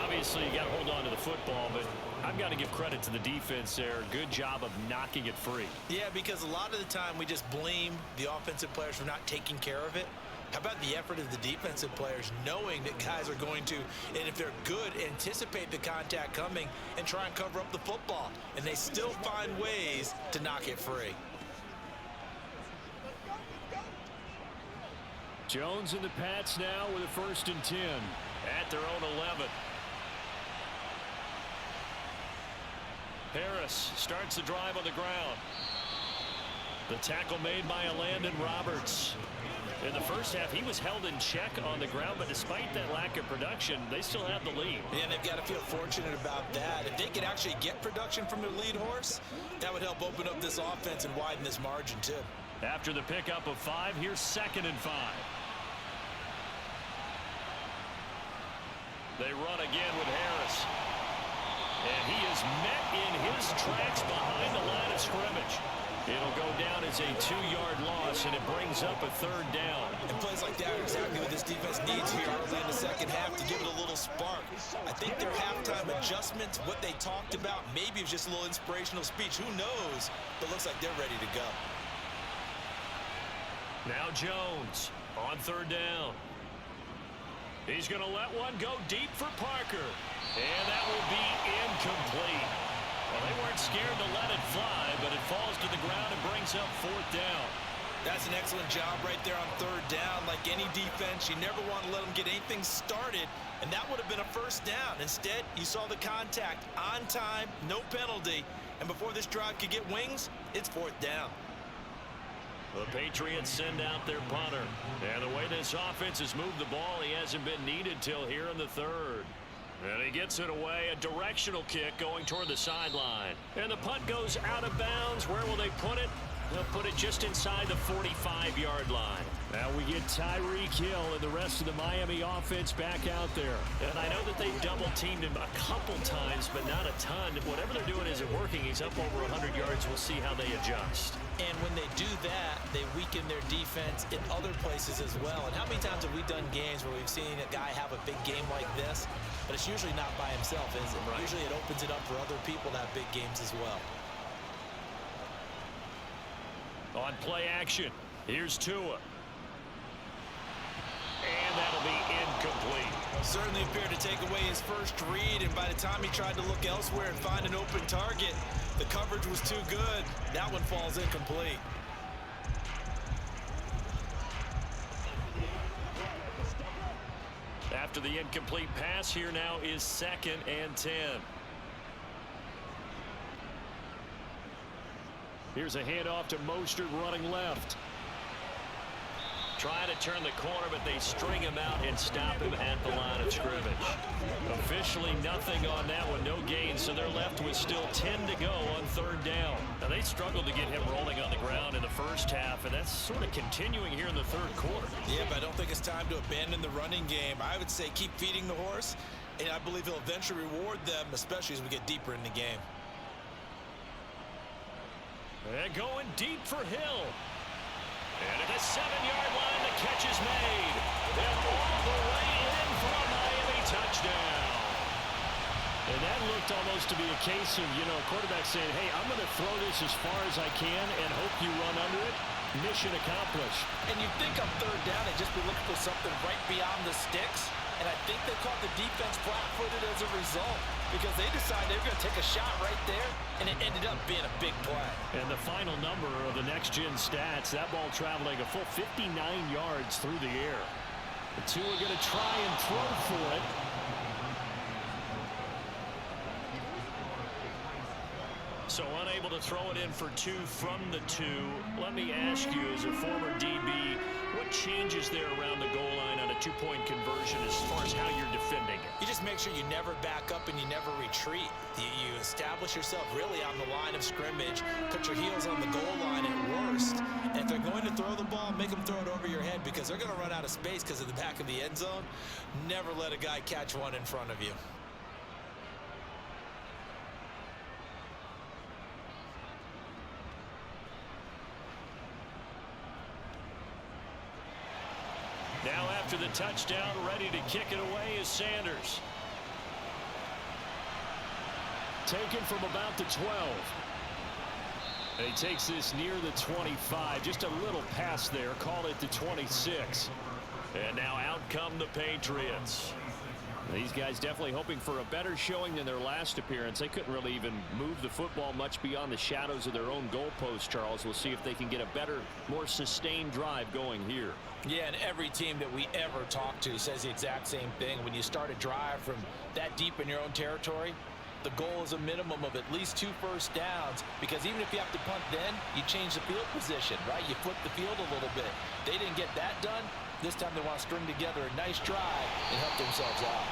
Obviously, you got to hold on to the football, but I've got to give credit to the defense there. Good job of knocking it free. Yeah, because a lot of the time we just blame the offensive players for not taking care of it. How about the effort of the defensive players knowing that guys are going to, and if they're good, anticipate the contact coming and try and cover up the football. And they still find ways to knock it free. Jones and the Pats now with a 1st and 10 at their own 11. Harris starts the drive on the ground. The tackle made by Landon Roberts. In the first half, he was held in check on the ground, but despite that lack of production, they still have the lead. Yeah, and they've got to feel fortunate about that. If they could actually get production from their lead horse, that would help open up this offense and widen this margin, too. After the pickup of 5, here's 2nd and 5. They run again with Harris. And he is met in his tracks behind the line of scrimmage. It'll go down as a 2-yard loss, and it brings up a 3rd down. And plays like that are exactly what this defense needs here early in the second half to give it a little spark. I think their halftime adjustments, what they talked about, maybe it was just a little inspirational speech. Who knows? But it looks like they're ready to go. Now Jones on 3rd down. He's going to let one go deep for Parker. And that will be incomplete. Well, they weren't scared to let it fly, but it falls to the ground and brings up 4th down. That's an excellent job right there on 3rd down. Like any defense, you never want to let them get anything started, and that would have been a 1st down. Instead, you saw the contact on time, no penalty, and before this drive could get wings, it's 4th down. The Patriots send out their punter. And the way this offense has moved the ball, he hasn't been needed till here in the 3rd. And he gets it away, a directional kick going toward the sideline. And the punt goes out of bounds. Where will they put it? They'll put it just inside the 45-yard line. Now we get Tyreek Hill and the rest of the Miami offense back out there. And I know that they've double-teamed him a couple times, but not a ton. Whatever they're doing isn't working. He's up over 100 yards. We'll see how they adjust. And when they do that, they weaken their defense in other places as well. And how many times have we done games where we've seen a guy have a big game like this, but it's usually not by himself, is it? Right. Usually it opens it up for other people to have big games as well. On play action, here's Tua. And that'll be incomplete. Certainly appeared to take away his first read, and by the time he tried to look elsewhere and find an open target, the coverage was too good. That one falls incomplete. After the incomplete pass, here now is 2nd and 10. Here's a handoff to Mostert running left. Trying to turn the corner, but they string him out and stop him at the line of scrimmage. Officially nothing on that one, no gain, so they're left with still 10 to go on 3rd down. Now they struggled to get him rolling on the ground in the first half, and that's sort of continuing here in the 3rd quarter. Yeah, but I don't think it's time to abandon the running game. I would say keep feeding the horse, and I believe he'll eventually reward them, especially as we get deeper in the game. And going deep for Hill. And at the 7-yard line, the catch is made. And all the way in for a Miami touchdown. And that looked almost to be a case of, a quarterback saying, hey, I'm going to throw this as far as I can and hope you run under it. Mission accomplished. And you think on 3rd down, they'd just be looking for something right beyond the sticks. And I think they caught the defense flat-footed as a result because they decided they were going to take a shot right there, and it ended up being a big play. And the final number of the next-gen stats, that ball traveling a full 59 yards through the air. The two are going to try and throw for it. So unable to throw it in for 2 from the 2. Let me ask you, as a former DB, what changes there around the goal line on a 2-point conversion as far as how you're defending it? You just make sure you never back up and you never retreat. You establish yourself really on the line of scrimmage, put your heels on the goal line at worst, and if they're going to throw the ball, make them throw it over your head because they're going to run out of space because of the back of the end zone. Never let a guy catch one in front of you. after the touchdown. Ready to kick it away is Sanders. Taken from about the 12. And he takes this near the 25. Just a little pass there. Call it the 26. And now out come the Patriots. These guys definitely hoping for a better showing than their last appearance. They couldn't really even move the football much beyond the shadows of their own goalpost, Charles. We'll see if they can get a better, more sustained drive going here. Yeah, and every team that we ever talk to says the exact same thing. When you start a drive from that deep in your own territory, the goal is a minimum of at least 2 first downs, because even if you have to punt then, you change the field position, right? You flip the field a little bit. They didn't get that done. This time they want to string together a nice drive and help themselves out.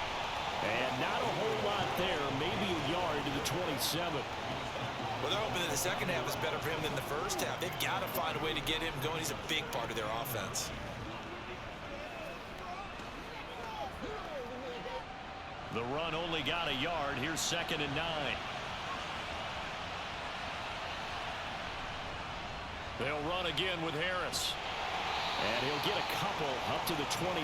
And not a whole lot there, maybe a yard to the 27. Well, they're hoping that the second half is better for him than the first half. They've got to find a way to get him going. He's a big part of their offense. The run only got a yard. Here's 2nd and 9. They'll run again with Harris. And he'll get a couple up to the 29.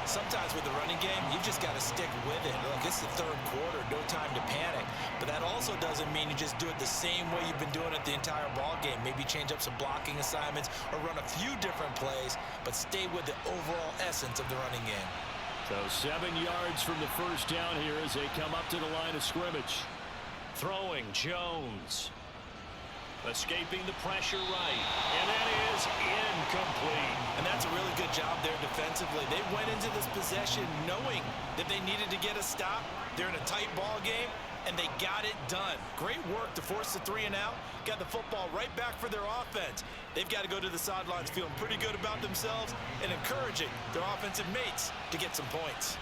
Sometimes with the running game, you've just got to stick with it. Look, it's the third quarter, no time to panic. But that also doesn't mean you just do it the same way you've been doing it the entire ball game. Maybe change up some blocking assignments or run a few different plays, but stay with the overall essence of the running game. So 7 yards from the first down here as they come up to the line of scrimmage. Throwing, Jones. Escaping the pressure right. And that is incomplete. And that's a really good job there defensively. They went into this possession knowing that they needed to get a stop. They're in a tight ball game, and they got it done. Great work to force the 3 and out. Got the football right back for their offense. They've got to go to the sidelines feeling pretty good about themselves and encouraging their offensive mates to get some points.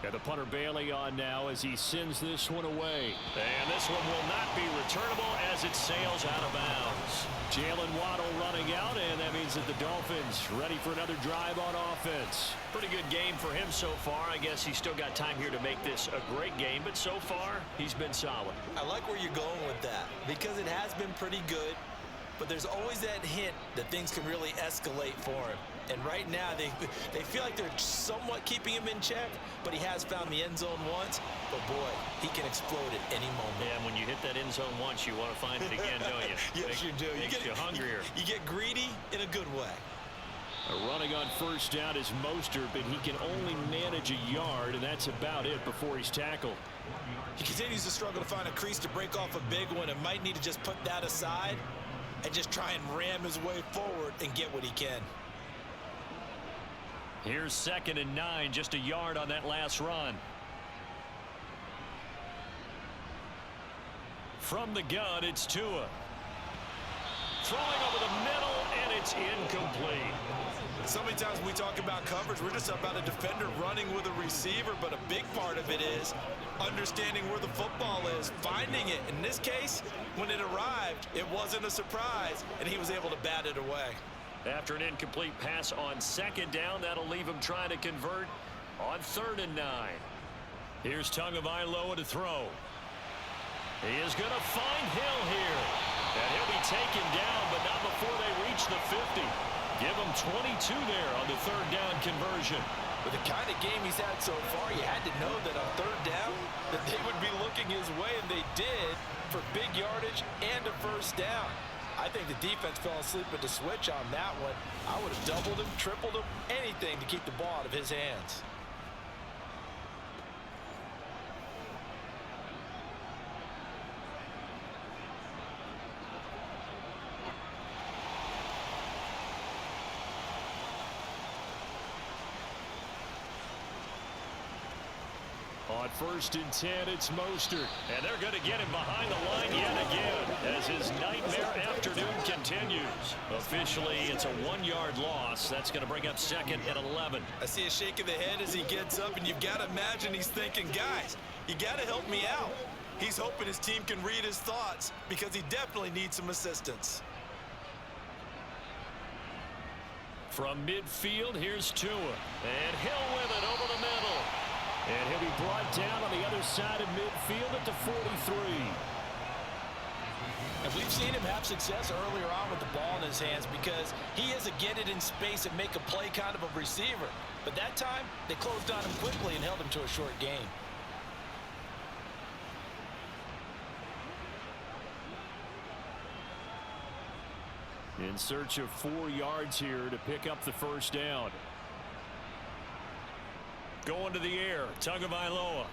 Got the punter Bailey on now as he sends this one away. And this one will not be returnable as it sails out of bounds. Jalen Waddle running out, and that means that the Dolphins ready for another drive on offense. Pretty good game for him so far. I guess he's still got time here to make this a great game, but so far he's been solid. I like where you're going with that because it has been pretty good, but there's always that hint that things can really escalate for him. And right now, they feel like they're somewhat keeping him in check, but he has found the end zone once. But, boy, he can explode at any moment. Yeah, and when you hit that end zone once, you want to find it again, don't you? Yes, you do. Makes you hungrier. You get greedy in a good way. Running on first down is Mostert, but he can only manage a yard, and that's about it before he's tackled. He continues to struggle to find a crease to break off a big one and might need to just put that aside and just try and ram his way forward and get what he can. Here's 2nd and 9, just a yard on that last run. From the gun, it's Tua. Throwing over the middle, and it's incomplete. So many times when we talk about coverage, we're just about a defender running with a receiver, but a big part of it is understanding where the football is, finding it. In this case, when it arrived, it wasn't a surprise, and he was able to bat it away. After an incomplete pass on 2nd down, that'll leave him trying to convert on 3rd and 9. Here's Tagovailoa to throw. He is going to find Hill here. And he'll be taken down, but not before they reach the 50. Give him 22 there on the 3rd down conversion. With the kind of game he's had so far, you had to know that on 3rd down that they would be looking his way, and they did for big yardage and a first down. I think the defense fell asleep at the switch on that one. I would have doubled him, tripled him, anything to keep the ball out of his hands. On 1st and 10, it's Mostert. And they're going to get him behind the line yet again as his nightmare afternoon continues. Officially, it's a 1-yard loss. That's going to bring up 2nd and 11. I see a shake of the head as he gets up, and you've got to imagine he's thinking, guys, you got to help me out. He's hoping his team can read his thoughts because he definitely needs some assistance. From midfield, here's Tua. And Hill with it over the middle. And he'll be brought down on the other side of midfield at the 43. And we've seen him have success earlier on with the ball in his hands because he is a get it in space and make a play kind of a receiver. But that time, they closed on him quickly and held him to a short gain. In search of 4 yards here to pick up the first down. Going to the air, Tagovailoa.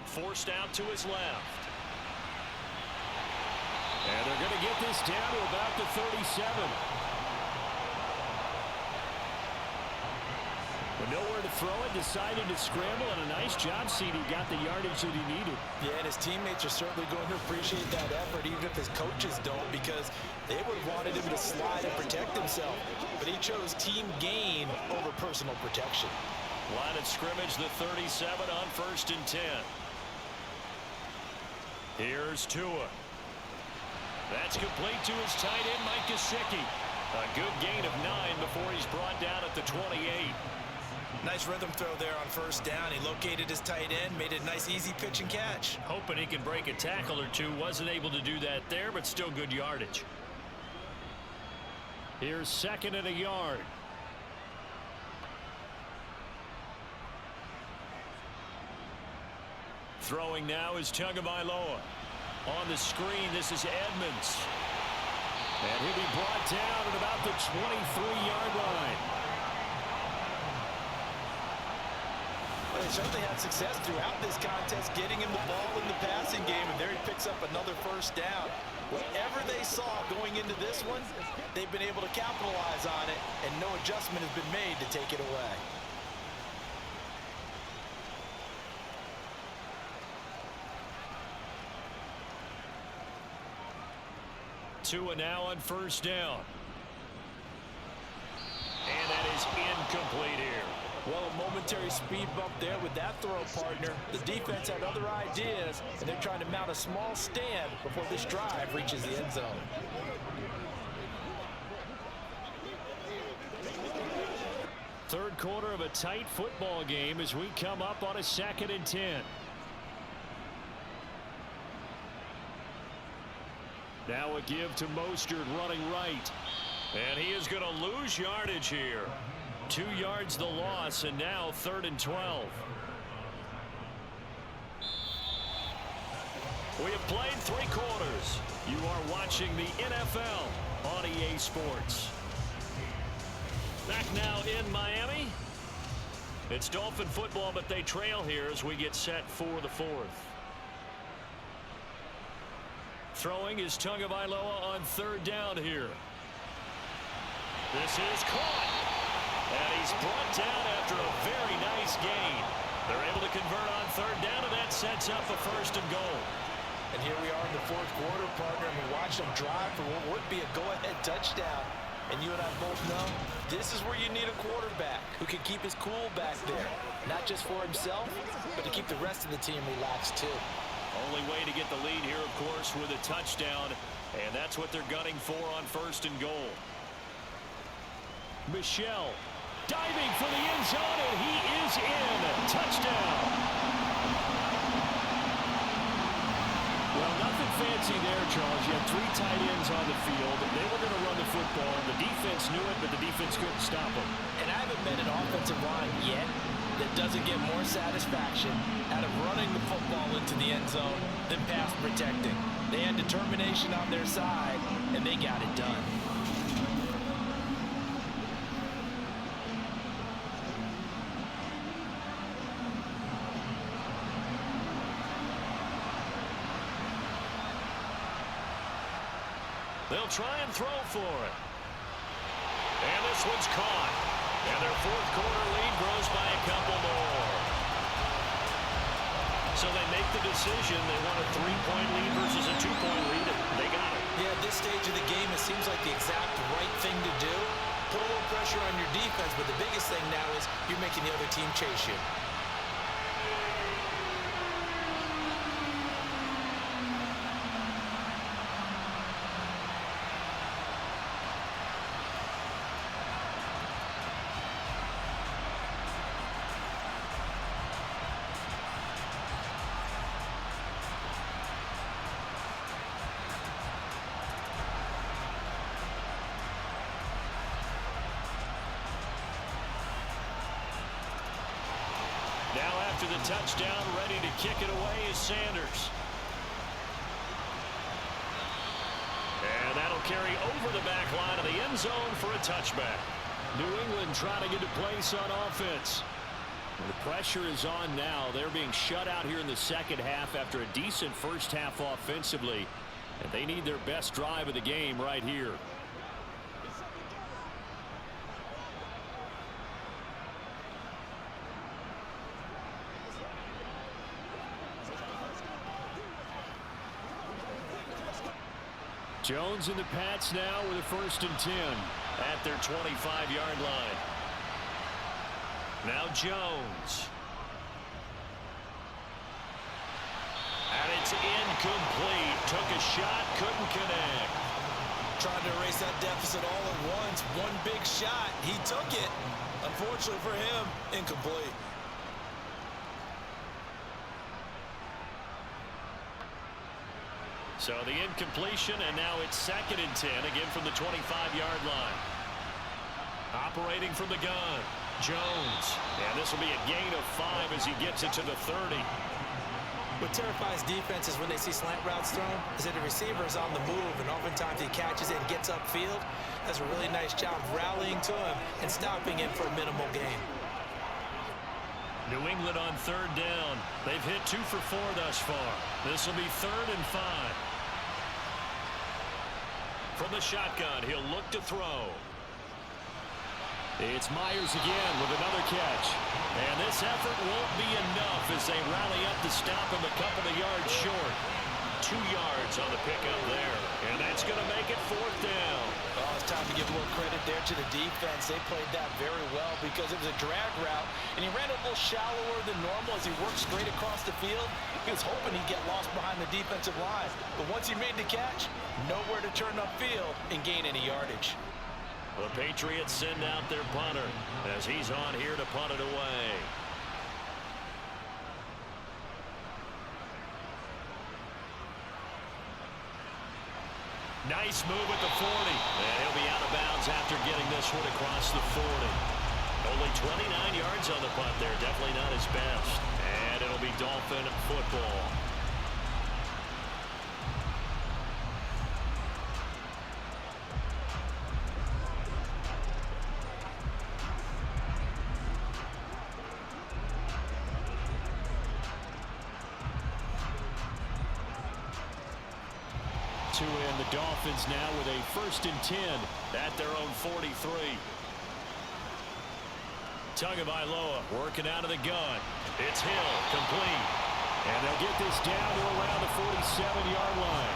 Forced out to his left. And they're going to get this down to about the 37. But nowhere to throw it, decided to scramble, and a nice job, CD got the yardage that he needed. Yeah, and his teammates are certainly going to appreciate that effort, even if his coaches don't, because they would have wanted him to slide and protect himself. But he chose team gain over personal protection. Line of scrimmage, the 37 on 1st and 10. Here's Tua. That's complete to his tight end, Mike Gesicki. A good gain of 9 before he's brought down at the 28. Nice rhythm throw there on 1st down. He located his tight end, made it a nice easy pitch and catch. Hoping he can break a tackle or two. Wasn't able to do that there, but still good yardage. Here's 2nd and a yard. Throwing now is Tagovailoa. On the screen, this is Edmonds. And he'll be brought down at about the 23-yard line. Well, they certainly had success throughout this contest getting him the ball in the passing game, and there he picks up another 1st down. Whatever they saw going into this one, they've been able to capitalize on it, and no adjustment has been made to take it away. Tua now on 1st down. And that is incomplete here. Well, a momentary speed bump there with that throw, partner. The defense had other ideas, and they're trying to mount a small stand before this drive reaches the end zone. Third quarter of a tight football game as we come up on a 2nd and 10. Now a give to Mostert running right. And he is going to lose yardage here. 2 yards the loss, and now 3rd and 12. We have played 3 quarters. You are watching the NFL on EA Sports. Back now in Miami. It's Dolphin football, but they trail here as we get set for the 4th. Throwing is Tagovailoa on 3rd down here. This is caught. And he's brought down after a very nice gain. They're able to convert on 3rd down, and that sets up a 1st and goal. And here we are in the 4th quarter, partner, and we watch them drive for what would be a go-ahead touchdown. And you and I both know this is where you need a quarterback who can keep his cool back there. Not just for himself, but to keep the rest of the team relaxed too. Only way to get the lead here, of course, with a touchdown. And that's what they're gunning for on 1st and goal. Michel diving for the end zone, and he is in. Touchdown. Well, nothing fancy there, Charles. You had 3 tight ends on the field. They were going to run the football. The defense knew it, but the defense couldn't stop them. And I haven't met an offensive line yet that doesn't get more satisfaction out of running the football into the end zone than pass protecting. They had determination on their side, and they got it done. They'll try and throw for it. And this one's caught. And their 4th quarter lead grows by a couple more. So they make the decision. They want a 3-point lead versus a 2-point lead. They got it. Yeah, at this stage of the game, it seems like the exact right thing to do. Put a little pressure on your defense, but the biggest thing now is you're making the other team chase you. Now after the touchdown, ready to kick it away is Sanders. And that'll carry over the back line of the end zone for a touchback. New England trying to get a place on offense. The pressure is on now. They're being shut out here in the second half after a decent first half offensively. And they need their best drive of the game right here. Jones and the Pats now with a 1st and 10 at their 25-yard line. Now Jones. And it's incomplete. Took a shot, couldn't connect. Trying to erase that deficit all at once. One big shot. He took it. Unfortunately for him, incomplete. So the incompletion, and now it's 2nd and 10, again from the 25-yard line. Operating from the gun, Jones. And this will be a gain of 5 as he gets it to the 30. What terrifies defenses when they see slant routes thrown is that the receiver is on the move, and oftentimes he catches it and gets upfield. Does a really nice job rallying to him and stopping him for a minimal gain. New England on 3rd down. They've hit 2 for 4 thus far. This will be 3rd and 5. From the shotgun, he'll look to throw. It's Myers again with another catch. And this effort won't be enough as they rally up to stop him a couple of yards short. 2 yards on the pickup there. And that's going to make it 4th down. Oh, it's time to give more credit there to the defense. They played that very well because it was a drag route, and he ran a little shallower than normal as he worked straight across the field. He was hoping he'd get lost behind the defensive line. But once he made the catch, nowhere to turn upfield and gain any yardage. The Patriots send out their punter as he's on here to punt it away. Nice move at the 40. And he'll be out of bounds after getting this one across the 40. Only 29 yards on the punt there. Definitely not his best. And it'll be Dolphin football. And the Dolphins now with a 1st and 10 at their own 43. Tagovailoa working out of the gun. It's Hill, complete. And they'll get this down to around the 47-yard line.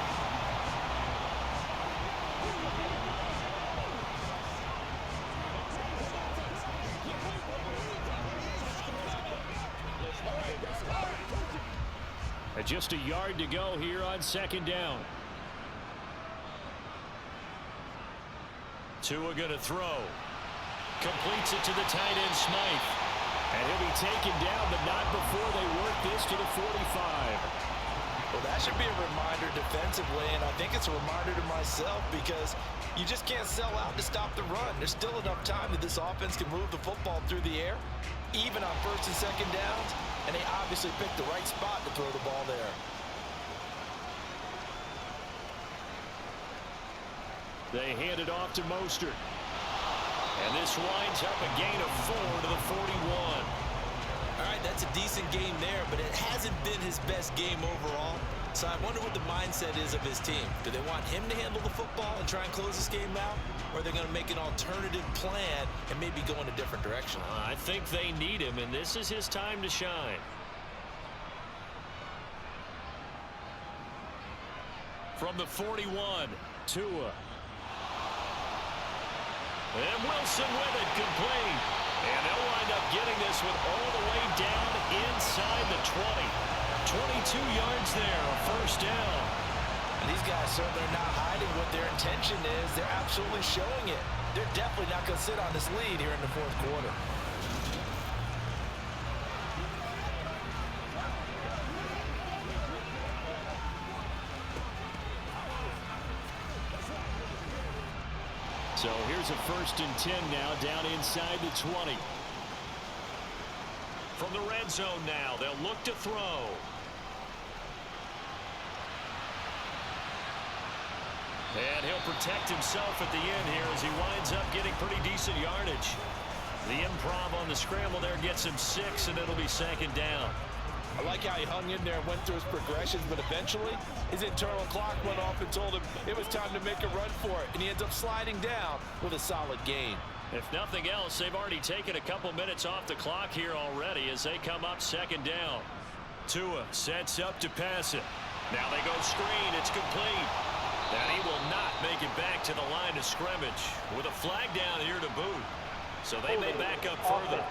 And just a yard to go here on 2nd down. Tua going to throw. Completes it to the tight end, Smythe. And he'll be taken down, but not before they work this to the 45. Well, that should be a reminder defensively, and I think it's a reminder to myself because you just can't sell out to stop the run. There's still enough time that this offense can move the football through the air, even on 1st and 2nd downs, and they obviously picked the right spot to throw the ball there. They hand it off to Mostert. And this winds up a gain of 4 to the 41. All right, that's a decent game there, but it hasn't been his best game overall. So I wonder what the mindset is of his team. Do they want him to handle the football and try and close this game out? Or are they going to make an alternative plan and maybe go in a different direction? I think they need him, and this is his time to shine. From the 41, Tua. And Wilson with it, complete. And they'll wind up getting this one all the way down inside the 20. 22 yards there, a 1st down. And these guys certainly are not hiding what their intention is. They're absolutely showing it. They're definitely not going to sit on this lead here in the 4th quarter. So here's a 1st and 10 now down inside the 20. From the red zone now, they'll look to throw. And he'll protect himself at the end here as he winds up getting pretty decent yardage. The improv on the scramble there gets him 6, and it'll be second down. I like how he hung in there and went through his progressions, but eventually his internal clock went off and told him it was time to make a run for it, and he ends up sliding down with a solid gain. If nothing else, they've already taken a couple minutes off the clock here already as they come up second down. Tua sets up to pass it. Now they go screen. It's complete. And he will not make it back to the line of scrimmage with a flag down here to boot. So they may back up further.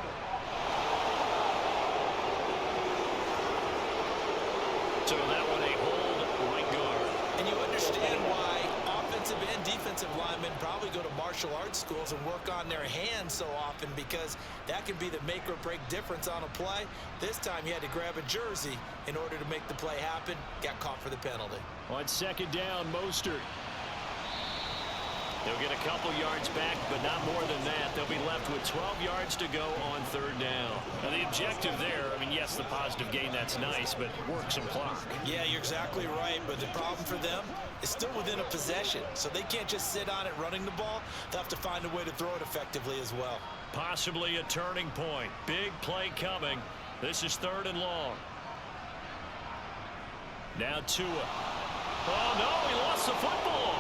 So that one a hold right guard. And you understand why offensive and defensive linemen probably go to martial arts schools and work on their hands so often, because that can be the make or break difference on a play. This time he had to grab a jersey in order to make the play happen. Got caught for the penalty. On second down, Mostert. They'll get a couple yards back, but not more than that. They'll be left with 12 yards to go on third down. Now, the objective there, I mean, yes, the positive gain, that's nice, but work some clock. Yeah, you're exactly right, but the problem for them is still within a possession, so they can't just sit on it running the ball. They'll have to find a way to throw it effectively as well. Possibly a turning point. Big play coming. This is third and long. Now Tua. Oh, no, he lost the football.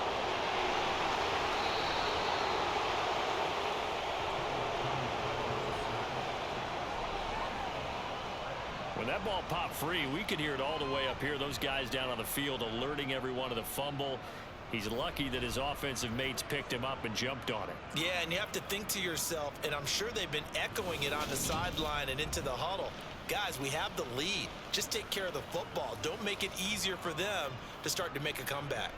When that ball popped free, we could hear it all the way up here. Those guys down on the field alerting everyone of the fumble. He's lucky that his offensive mates picked him up and jumped on it. Yeah, and you have to think to yourself, and I'm sure they've been echoing it on the sideline and into the huddle. Guys, we have the lead. Just take care of the football. Don't make it easier for them to start to make a comeback.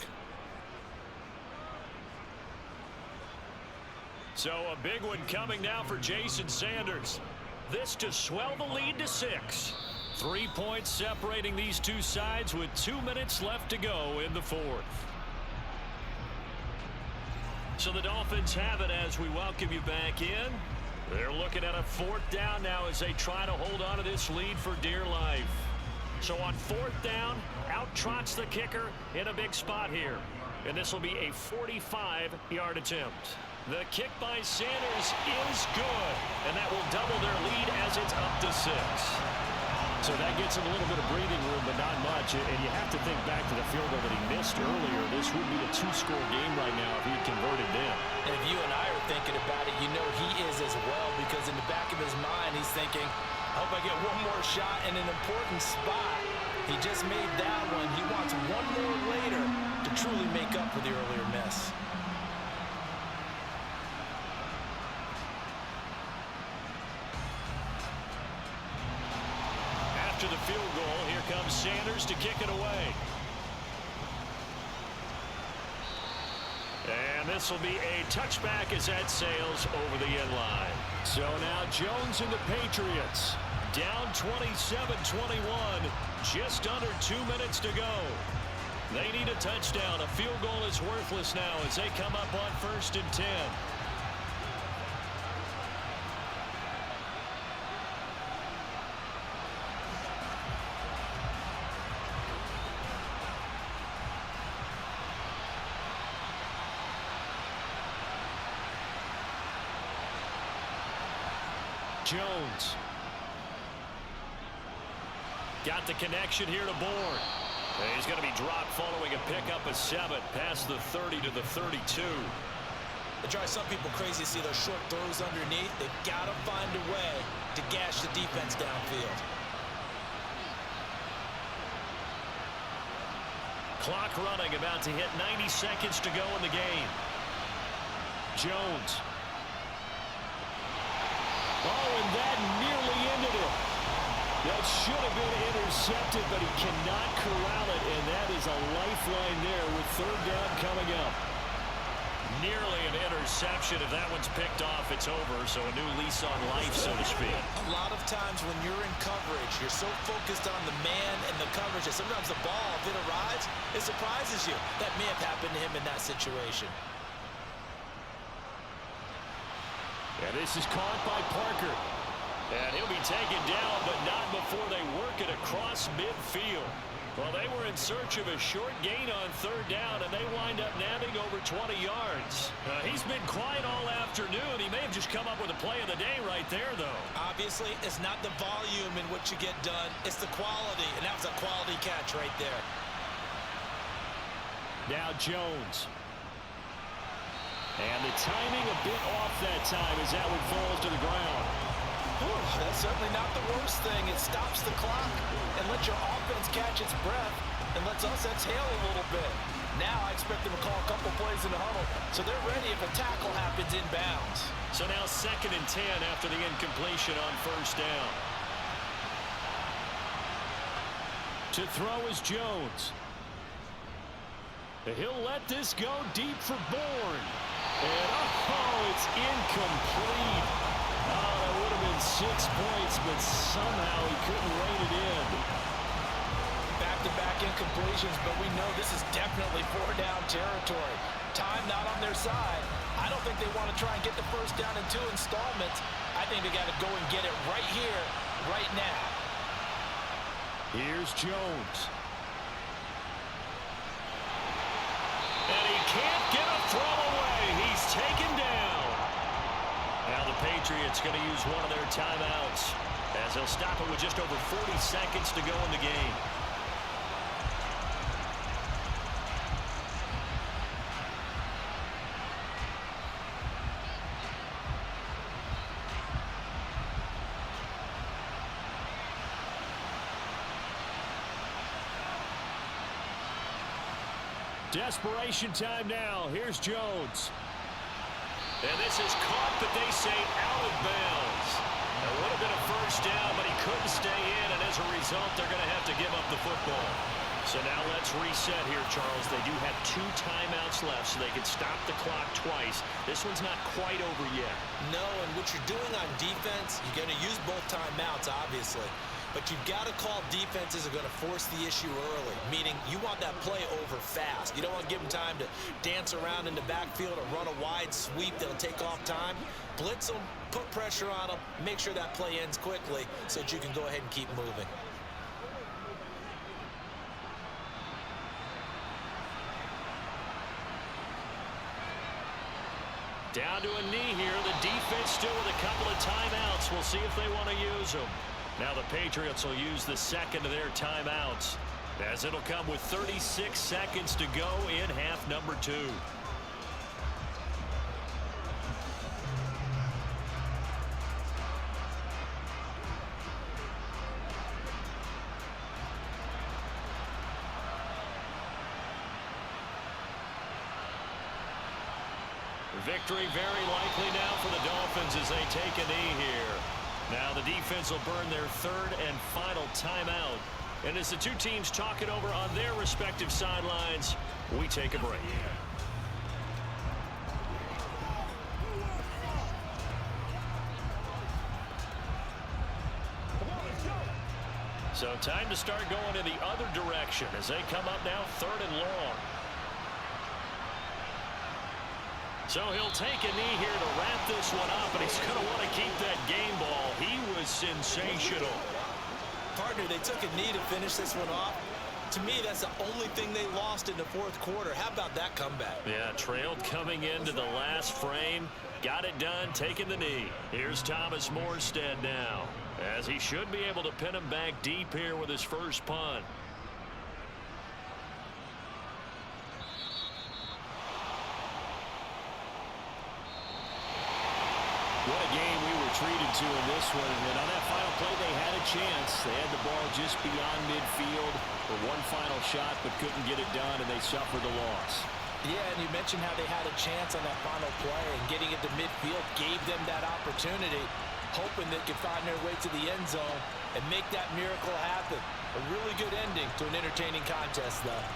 So a big one coming now for Jason Sanders. This to swell the lead to 6. 3 points separating these two sides with 2 minutes left to go in the fourth. So the Dolphins have it as we welcome you back in. They're looking at a fourth down now as they try to hold on to this lead for dear life. So on fourth down, out trots the kicker in a big spot here. And this will be a 45-yard attempt. The kick by Sanders is good, and that will double their lead as it's up to 6. So that gets him a little bit of breathing room, but not much. And you have to think back to the field goal that he missed earlier. This would be a 2-score game right now if he had converted then. And if you and I are thinking about it, you know he is as well, because in the back of his mind, he's thinking, I hope I get one more shot in an important spot. He just made that one. He wants one more later to truly make up for the earlier miss. After the field goal, here comes Sanders to kick it away. And this will be a touchback as that sails over the end line. So now Jones and the Patriots down 27-21, just under 2 minutes to go. They need a touchdown. A field goal is worthless now as they come up on 1st and 10. Jones. Got the connection here to Bourne. He's going to be dropped following a pickup of 7 past the 30 to the 32. It drives some people crazy to see those short throws underneath. They've got to find a way to gash the defense downfield. Clock running, about to hit 90 seconds to go in the game. Jones. Oh, and that nearly ended it. That should have been intercepted, but he cannot corral it, and that is a lifeline there with third down coming up. Nearly an interception. If that one's picked off, it's over, so a new lease on life, so to speak. A lot of times when you're in coverage, you're so focused on the man and the coverage that sometimes the ball, if it arrives, it surprises you. That may have happened to him in that situation. And this is caught by Parker. And he'll be taken down, but not before they work it across midfield. Well, they were in search of a short gain on third down, and they wind up nabbing over 20 yards. He's been quiet all afternoon. He may have just come up with a play of the day right there, though. Obviously, it's not the volume in what you get done. It's the quality, and that was a quality catch right there. Now Jones. And the timing a bit off that time as that one falls to the ground. That's certainly not the worst thing. It stops the clock and lets your offense catch its breath and lets us exhale a little bit. Now I expect them to call a couple plays in the huddle, so they're ready if a tackle happens inbounds. So now 2nd and 10 after the incompletion on first down. To throw is Jones. He'll let this go deep for Bourne. And it's incomplete. That would have been 6 points, but somehow he couldn't rein it in. Back-to-back incompletions, but we know this is definitely 4-down territory. Time not on their side. I don't think they want to try and get the first down in 2 installments. I think they got to go and get it right here, right now. Here's Jones. And he can't get a throw away. He's taken down. Now the Patriots going to use one of their timeouts as they'll stop it with just over 40 seconds to go in the game. Desperation time now. Here's Jones. And this is caught, but they say out of bounds. That would have been a first down, but he couldn't stay in, and as a result, they're going to have to give up the football. So now let's reset here, Charles. They do have 2 timeouts left, so they can stop the clock twice. This one's not quite over yet. No, and what you're doing on defense, you're going to use both timeouts, obviously. But you've got to call defenses are going to force the issue early, meaning you want that play over fast. You don't want to give them time to dance around in the backfield or run a wide sweep that'll take off time. Blitz them, put pressure on them, make sure that play ends quickly so that you can go ahead and keep moving. Down to a knee here. The defense still with a couple of timeouts. We'll see if they want to use them. Now the Patriots will use the second of their timeouts, as it'll come with 36 seconds to go in half number 2. Victory very likely now for the Dolphins as they take a knee here. Now the defense will burn their 3rd and final timeout. And as the 2 teams talk it over on their respective sidelines, we take a break. So time to start going in the other direction as they come up now 3rd and long. So he'll take a knee here to wrap this one up, and he's going to want to keep that game ball. He was sensational. Partner, they took a knee to finish this one off. To me, that's the only thing they lost in the 4th quarter. How about that comeback? Yeah, trailed coming into the last frame. Got it done, taking the knee. Here's Thomas Morstead now, as he should be able to pin him back deep here with his first punt. What a game we were treated to in this one. And on that final play, they had a chance. They had the ball just beyond midfield for one final shot, but couldn't get it done, and they suffered the loss. Yeah, and you mentioned how they had a chance on that final play, and getting it to midfield gave them that opportunity, hoping they could find their way to the end zone and make that miracle happen. A really good ending to an entertaining contest, though.